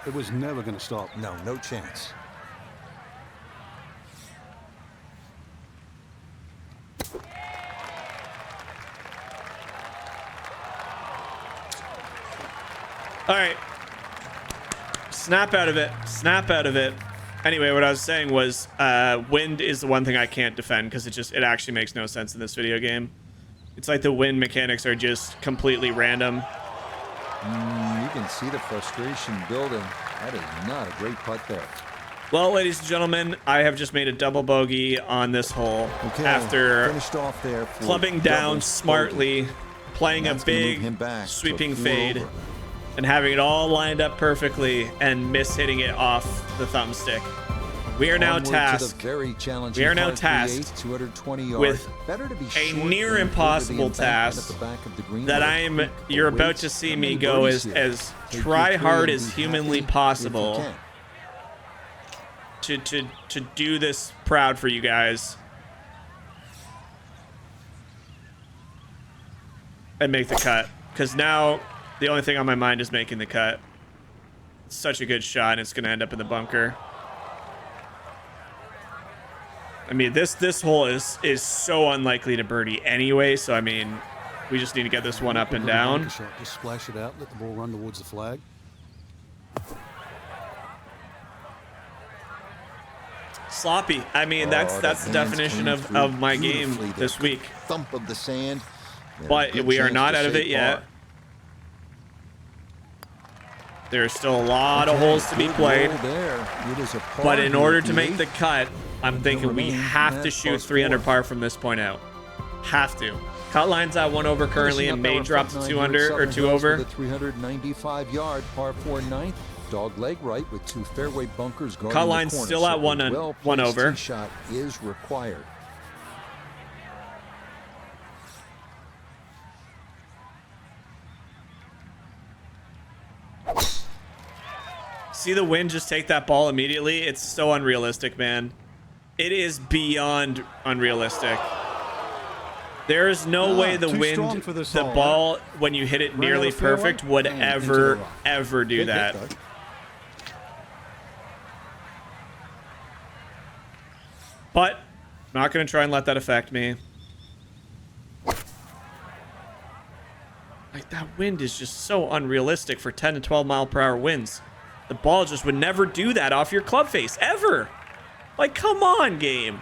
It was never going to stop. No, no chance. All right. Snap out of it. Snap out of it. Anyway, what I was saying was wind is the one thing I can't defend because it actually makes no sense in this video game. It's like the wind mechanics are just completely random. You can see the frustration building. That is not a great putt there. Well, ladies and gentlemen, I have just made a double bogey on this hole after finished off there for clubbing down double smartly, bogey. playing a That's gonna move him big back to sweeping 4 fade, over. and having it all lined up perfectly and miss hitting it off the thumbstick. We are now Onward to tasked. the very challenging We are now par 3/8, tasked 220 yards. with Better to be a short near than impossible over the embankment task at the back of the green that with a creek you're about awaits. to see How me many go birdies as here? Take try your hard three as and be humanly happy if you possible can. to do this proud for you guys and make the cut, because now the only thing on my mind is making the cut. It's such a good shot, and it's going to end up in the bunker. I mean, this hole is so unlikely to birdie anyway, so I mean, we just need to get this one up and down. Shot. Just splash it out, let the ball run towards the flag. Sloppy. I mean, that's the hands definition came of through my beautifully game there. this week. Thump of the sand. and a But good we are chance not to out of save it yet. par. There's still a lot of Okay, holes to be good played. roll there. It is a par But in here order at to the make the 8th. cut, I'm thinking we have to shoot 3 under par from this point out. Have to. Cut line's at 1 over currently and may drop to 2 under or 2 over. The 395-yard par 4 ninth. Dog leg right with 2 fairway bunkers guarding Cut the line's corner, still so at a 1 well-placed over. tee shot is required. See the wind just take that ball immediately? It's so unrealistic, man. It is beyond unrealistic. There is no way the too strong wind, for this the hole, ball, when you hit it Right nearly out of fairway perfect, would and into the ever, rough. ever do Good hit, that. though. But I'm not going to try and let that affect me. Like, that wind is just so unrealistic for 10 to 12 mile per hour winds. The ball just would never do that off your club face, ever. Like, come on, game.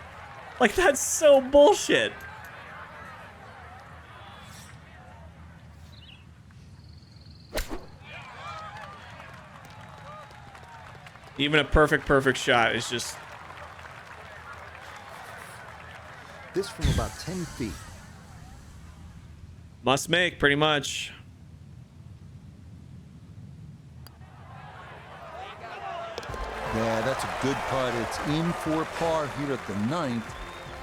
Like, that's so bullshit. Even a perfect shot is just... This from about 10 feet. must make, pretty much. Yeah, that's a good putt. It's in for par here at the 9th.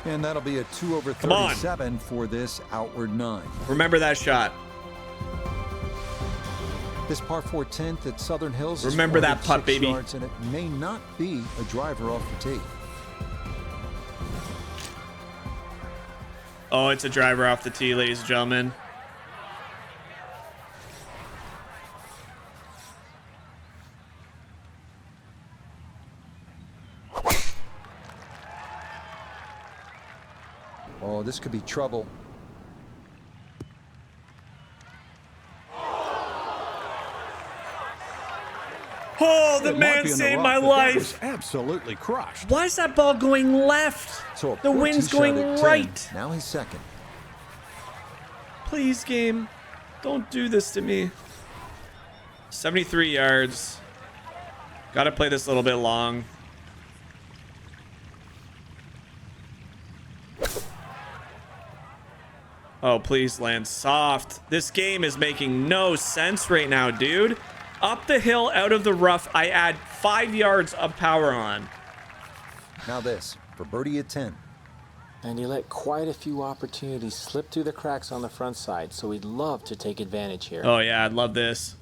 And that'll be a 2 over Come on. 37 for this outward 9. Remember that shot. This par 4 10th at Southern Hills is Remember that putt, 406 baby. yards, and it may not be a driver off the tee. Oh, it's a driver off the tee, ladies and gentlemen. Oh, this could be trouble. Oh, the It might man be in the saved rough, my but that life. was absolutely crushed. Why is that ball going left? So a The poor wind's tee shot going at 10. right. Now he's second. Please, game. Don't do this to me. 73 yards. Gotta play this a little bit long. Oh, please land soft. This game is making no sense right now, dude. up the hill out of the rough, I add 5 yards of power on. Now this, for birdie at 10. And you let quite a few opportunities slip through the cracks on the front side, so we'd love to take advantage here. Oh yeah, I'd love this.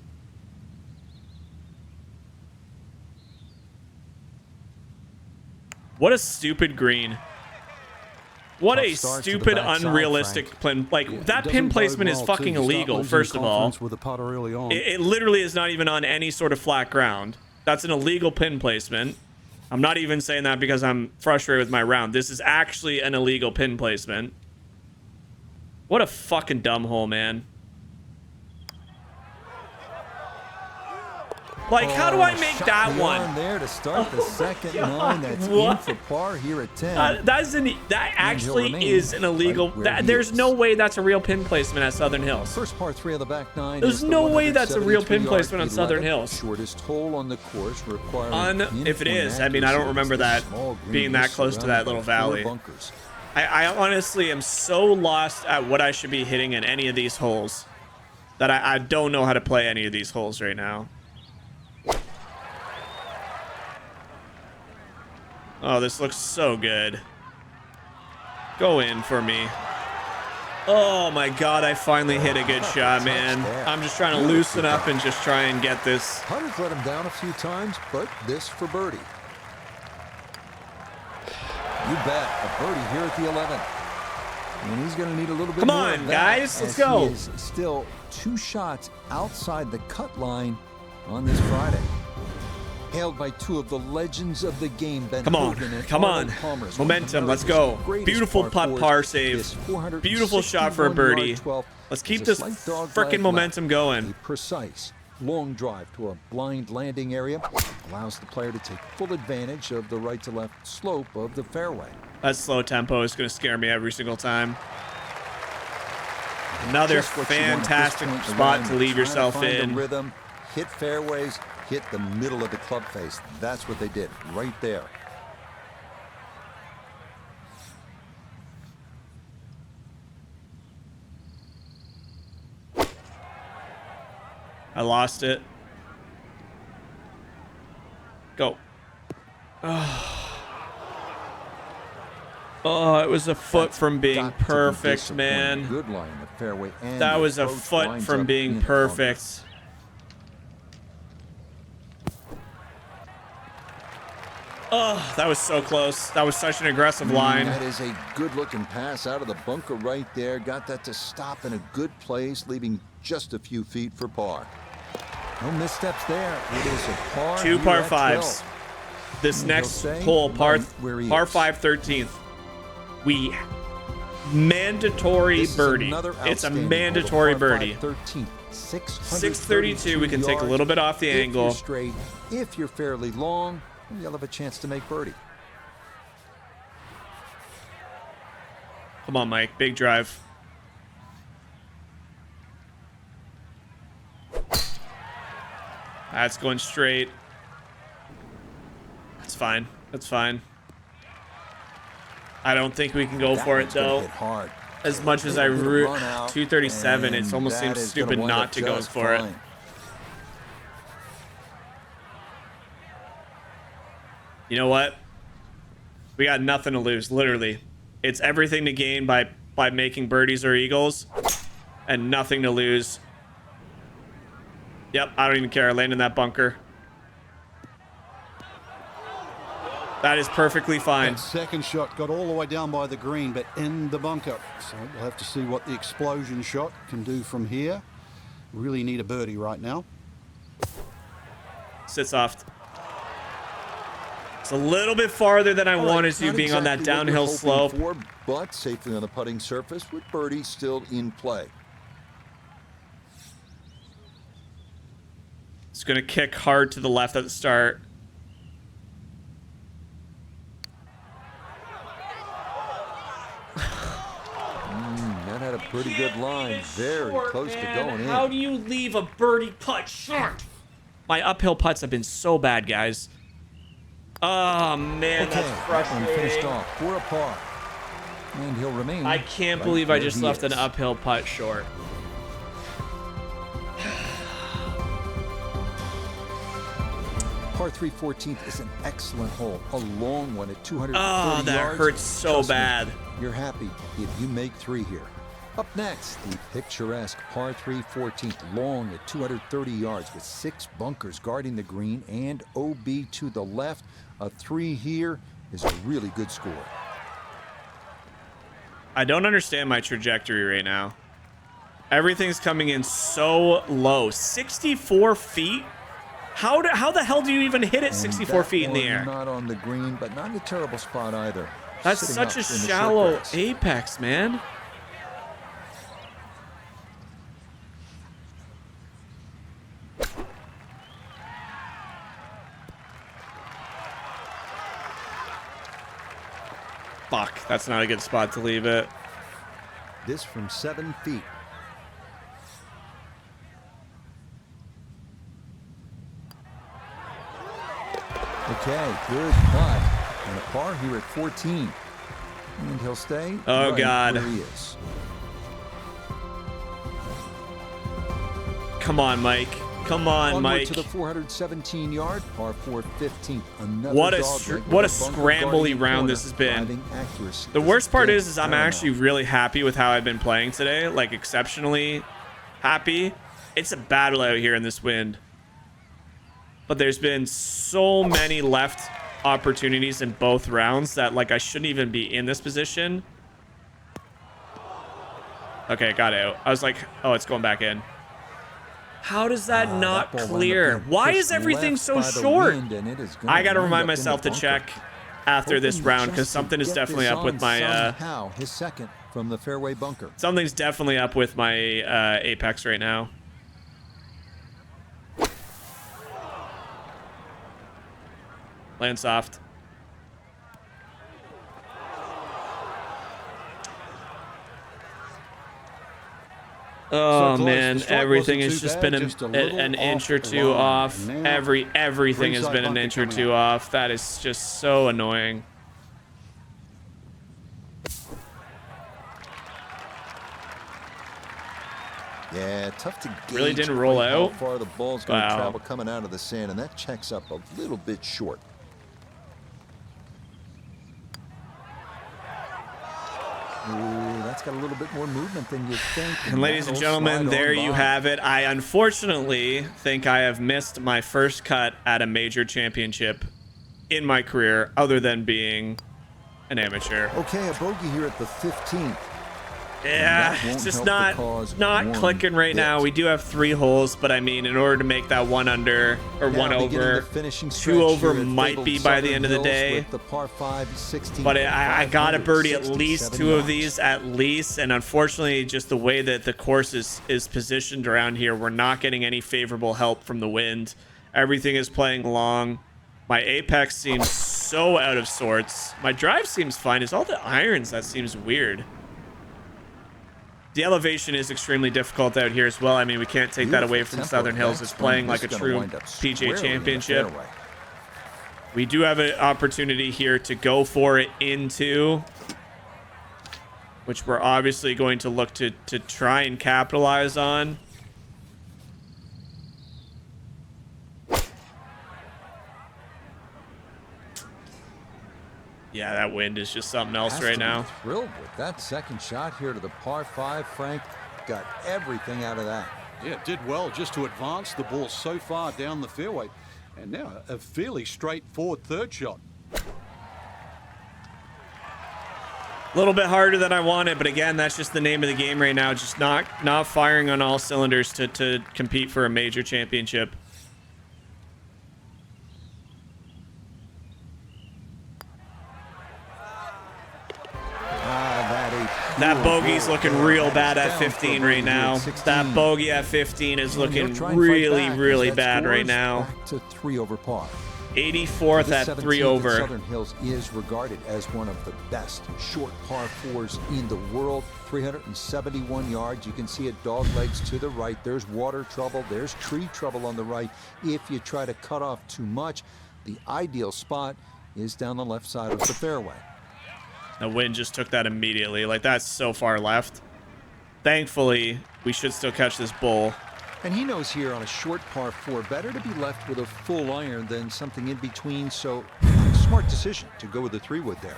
What a stupid green. What a stupid, unrealistic pin. Like, that pin placement is fucking illegal, first of all. It literally is not even on any sort of flat ground. That's an illegal pin placement. I'm not even saying that because I'm frustrated with my round. This is actually an illegal pin placement. What a fucking dumb hole, man. Like, how do I make that one? There to start the second line. That's in for par here at 10. That actually is an illegal. There's no way that's a real pin placement at Southern Hills. First par 3 of the back 9. There's no way that's a real pin placement on Southern Hills. Shortest hole on the course requiring if it is, I mean, I don't remember that being that close to that little valley. I honestly am so lost at what I should be hitting in any of these holes that I don't know how to play any of these holes right now. Oh, this looks so good. Go in for me. Oh my god, I finally hit a good shot, man. I'm just trying to loosen up and just try and get this. Hunter's let him down a few times, but this for birdie. You bet, a birdie here at the 11th. And he's going to need a little bit more. Come on, guys, let's go. He is still 2 shots outside the cut line on this Friday. Hailed by 2 of the legends of the game, Ben Hogan and Arnold Palmer's. Momentum, let's go. Beautiful putt, par save. Beautiful shot for a birdie. Let's keep this frickin' momentum going. A precise, long drive to a blind landing area allows the player to take full advantage of the right to left slope of the fairway. That slow tempo is going to scare me every single time. Another fantastic spot to leave yourself in. Rhythm, hit fairways, hit the middle of the club face. That's what they did right there. I lost it. Go. Oh, it was a foot from being perfect, man. Good line in the fairway, and that was a foot from being perfect. Oh, that was so close. That was such an aggressive line. That is a good-looking pass out of the bunker right there. Got that to stop in a good place, leaving just a few feet for par. No missteps there. It is a par. 2 par 5s. This next hole, par 5, 13th. We mandatory birdie. It's a mandatory birdie. 632. We can take a little bit off the angle. Straight, if you're fairly long, you'll have a chance to make birdie. Come on, Mike. Big drive. That's going straight. That's fine. That's fine. I don't think we can go for it, though. As much as I root 237, it almost seems stupid not to go for it. You know what? We got nothing to lose, literally. It's everything to gain by making birdies or eagles, and nothing to lose. Yep, I don't even care. I land in that bunker. That is perfectly fine. That second shot got all the way down by the green, but in the bunker. So we'll have to see what the explosion shot can do from here. Really need a birdie right now. Sit soft. It's a little bit farther than I wanted to, being on that downhill slope. But safely on the putting surface with birdie still in play. It's going to kick hard to the left at the start. That had a pretty good line. Very close to going in. How do you leave a birdie putt short? My uphill putts have been so bad, guys. Oh, man, that's frustrating. Finished off for a par. And he'll remain. I can't believe I just left an uphill putt short. Par 3 14th is an excellent hole, a long one at 230 Oh, that yards. hurts so Trust me, bad. you're happy if you make 3 here. Up next, the picturesque Par 3 14th, long at 230 yards with 6 bunkers guarding the green and OB to the left. A 3 here is a really good score. I don't understand my trajectory right now. Everything's coming in so low. 64 feet? How the hell do you even hit it 64 feet in the air? Not on the green, but not in a terrible spot either. That's Sitting such up a in the short shallow grass. apex, man. Fuck, that's not a good spot to leave it. This from 7 feet. Okay, good putt. And a par here at 14. And he'll stay Oh, right God. where he is. Come on, Mike. Come on, Onward Mike. to the 417-yard par 4 15th. Another What a dogleg what a with bunker scrambly guarding the round corner. this has been. Driving accuracy The worst part big is I'm paramount. actually really happy with how I've been playing today. Like, exceptionally happy. It's a battle out here in this wind. But there's been so many left opportunities in both rounds that, like, I shouldn't even be in this position. Okay, got out. I was like, oh, it's going back in. How does that not That ball wound up clear? being Why pushed is everything left so by the short? wind, and it is gonna I got to wind remind up in the myself to bunker. check after this Hoping round just because to something is get definitely this up with on my somehow. His second from the fairway bunker. something's definitely up with my apex right now. Land soft. Oh close. man, The strike everything wasn't has too just bad, been just a little an inch off or the two line. off. Now, Everything has ringside been an bunker inch or coming two up. off. That is just so annoying. Yeah, tough to gauge. Really didn't roll quite how out? far the ball's going to Wow. travel coming out of the sand, and that checks up a little bit short. Ooh, that's got a little bit more movement than you'd think. And ladies and that'll gentlemen, slide there on you by. have it. I unfortunately think I have missed my first cut at a major championship in my career, other than being an amateur. Okay, a bogey here at the 15th. Yeah, that won't it's just help the cause not one clicking right now. bit. We do have 3 holes, but I mean, in order to make that 1 under or Now 1 beginning over, the finishing 2 stretch over here at might fabled be by the Southern end of the Hills day. with the par 5 16. But I got to birdie at least 567 2 of yards. these at least. And unfortunately, just the way that the course is positioned around here, we're not getting any favorable help from the wind. Everything is playing long. My apex seems so out of sorts. My drive seems fine. It's all the irons that seems weird. The elevation is extremely difficult out here as well. I mean, we can't take that away from Beautiful Southern tempo. Hills. It's playing like a That's gonna true wind up PGA squarely in the championship. fairway. We do have an opportunity here to go for it into, which we're obviously going to look to try and capitalize on. Yeah, that wind is just something else Has right to be now. Thrilled with that second shot here to the par 5. Frank got everything out of that. Yeah, did well just to advance the ball so far down the fairway. And now a fairly straightforward third shot. A little bit harder than I wanted, but again, that's just the name of the game right now. Just not firing on all cylinders to compete for a major championship. That bogey's looking real bad at 15 right now. That bogey at 15 is looking really bad right now. Back to 3 over par. 84th This at 17th 3 at over. Southern Hills is regarded as one of the best short par 4s in the world. 371 yards. You can see it dog legs to the right. There's water trouble. There's tree trouble on the right. If you try to cut off too much, the ideal spot is down the left side of the fairway. The wind just took that immediately. Like, that's so far left. Thankfully, we should still catch this bull. And he knows here on a short par 4, better to be left with a full iron than something in between, so smart decision to go with the 3-wood there.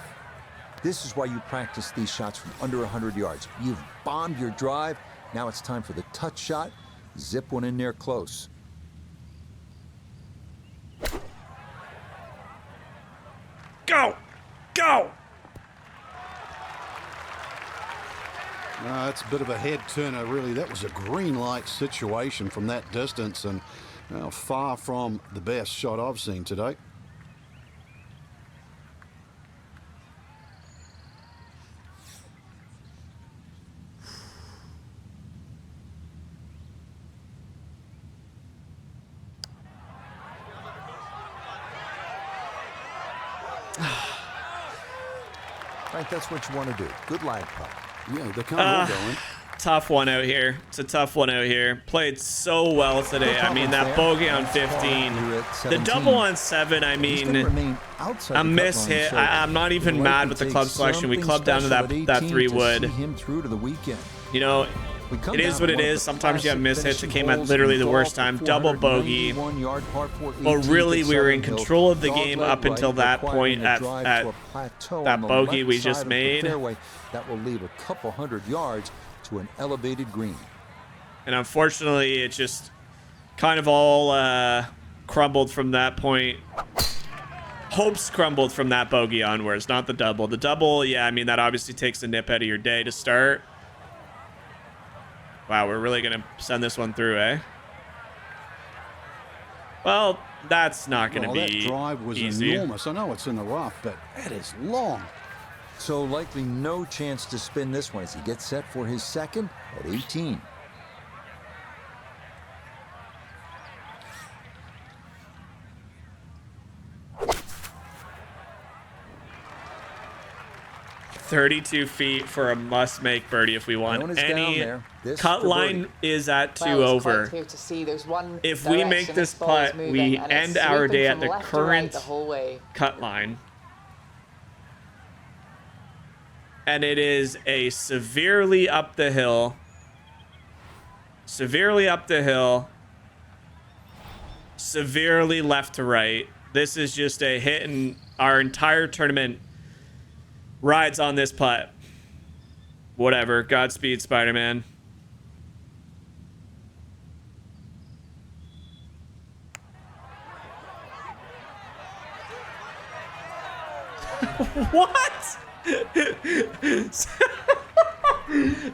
This is why you practice these shots from under 100 yards. You've bombed your drive, now it's time for the touch shot. Zip one in there close. Go! Go! That's a bit of a head turner, really. That was a green light situation from that distance, and far from the best shot I've seen today. Frank, that's what you want to do. Good lag putt. Yeah, they're kind of all going. Tough one out here. It's a tough one out here. Played so well today. I mean, that bogey on 15. The double on 7, I mean, a miss hit. I'm not even mad with the club selection. We clubbed down to that 3-wood. You know, it is what it is. Sometimes you have miss hits. It came at literally the worst time. Double bogey. But really, we were in control of the game up until that point at that bogey we just made. That will leave a couple hundred yards to an elevated green. And unfortunately, it just kind of all crumbled from that point. Hopes crumbled from that bogey onwards, not the double. The double, yeah, I mean, that obviously takes a nip out of your day to start. Wow, we're really going to send this one through, eh? Well, that's not going to be that drive was easy. Enormous. I know it's in the rough, but that is long. So likely no chance to spin this one as he gets set for his second at 18. "32 feet for a must-make birdie if we want any." Cut line is at 2 over. If we make this putt, we end our day at the current cut line. And it is a severely up the hill, severely left to right. This is just a hit, and our entire tournament rides on this putt. Whatever. Godspeed, Spider-Man. What?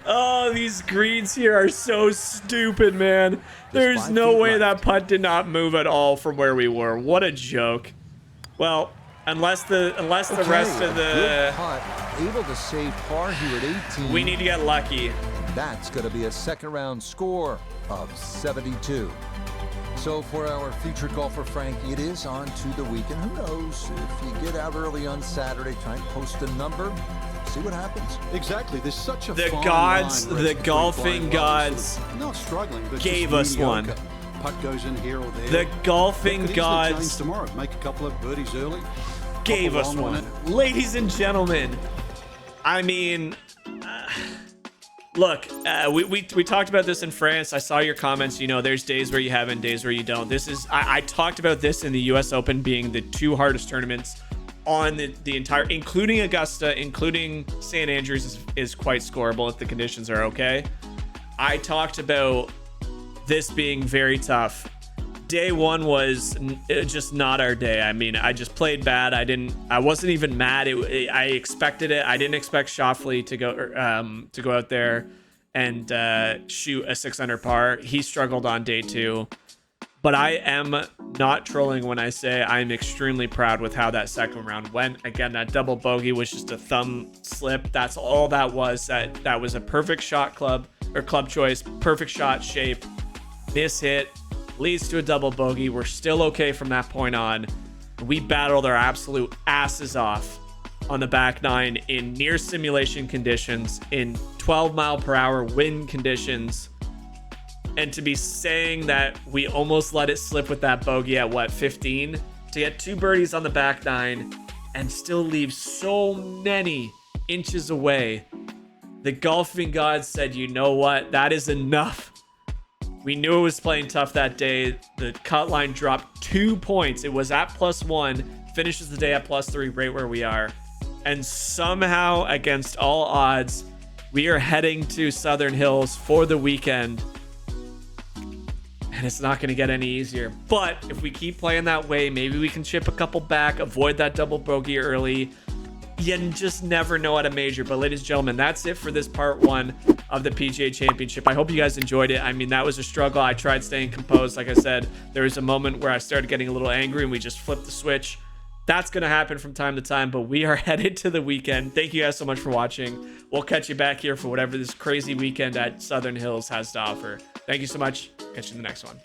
Oh, these greens here are so stupid, man. There's no way that putt did not move at all from where we were. What a joke. Well, unless the rest of the putt, able to save par here at 18. We need to get lucky. That's going to be a second round score of 72. So for our featured golfer, Frank, it is on to the weekend. Who knows? If you get out early on Saturday, try and post a number, see what happens. Exactly. There's such a the fine gods, line the golfing gods, not struggling, but gave us one. Putt goes in here or there. The golfing gods tomorrow. Make a couple of birdies early. Gave us one. Ladies and gentlemen, I mean, look, we talked about this in France. I saw your comments. You know, there's days where you have and days where you don't. This is, I talked about this in the US Open being the 2 hardest tournaments on the entire, including Augusta, including St. Andrews is quite scoreable if the conditions are okay. I talked about this being very tough. Day 1 was just not our day. I mean, I just played bad. I wasn't even mad. I expected it. I didn't expect Schauffele to go out there and shoot a 6 under par. He struggled on day 2. But I am not trolling when I say I'm extremely proud with how that second round went. Again, that double bogey was just a thumb slip. That's all that was. That was a perfect shot club choice, perfect shot shape, miss hit, leads to a double bogey. We're still okay from that point on. We battled our absolute asses off on the back 9 in near simulation conditions, in 12-mile-per-hour wind conditions. And to be saying that we almost let it slip with that bogey at what, 15? To get 2 birdies on the back 9 and still leave so many inches away. The golfing gods said, you know what? That is enough. We knew it was playing tough that day. The cut line dropped 2 points. It was at +1, finishes the day at +3, right where we are. And somehow, against all odds, we are heading to Southern Hills for the weekend. And it's not going to get any easier. But if we keep playing that way, maybe we can chip a couple back, avoid that double bogey early. You just never know at a major. But ladies and gentlemen, that's it for this part 1 of the PGA Championship. I hope you guys enjoyed it. I mean, that was a struggle. I tried staying composed. Like I said, there was a moment where I started getting a little angry and we just flipped the switch. That's going to happen from time to time, but we are headed to the weekend. Thank you guys so much for watching. We'll catch you back here for whatever this crazy weekend at Southern Hills has to offer. Thank you so much. Catch you in the next one.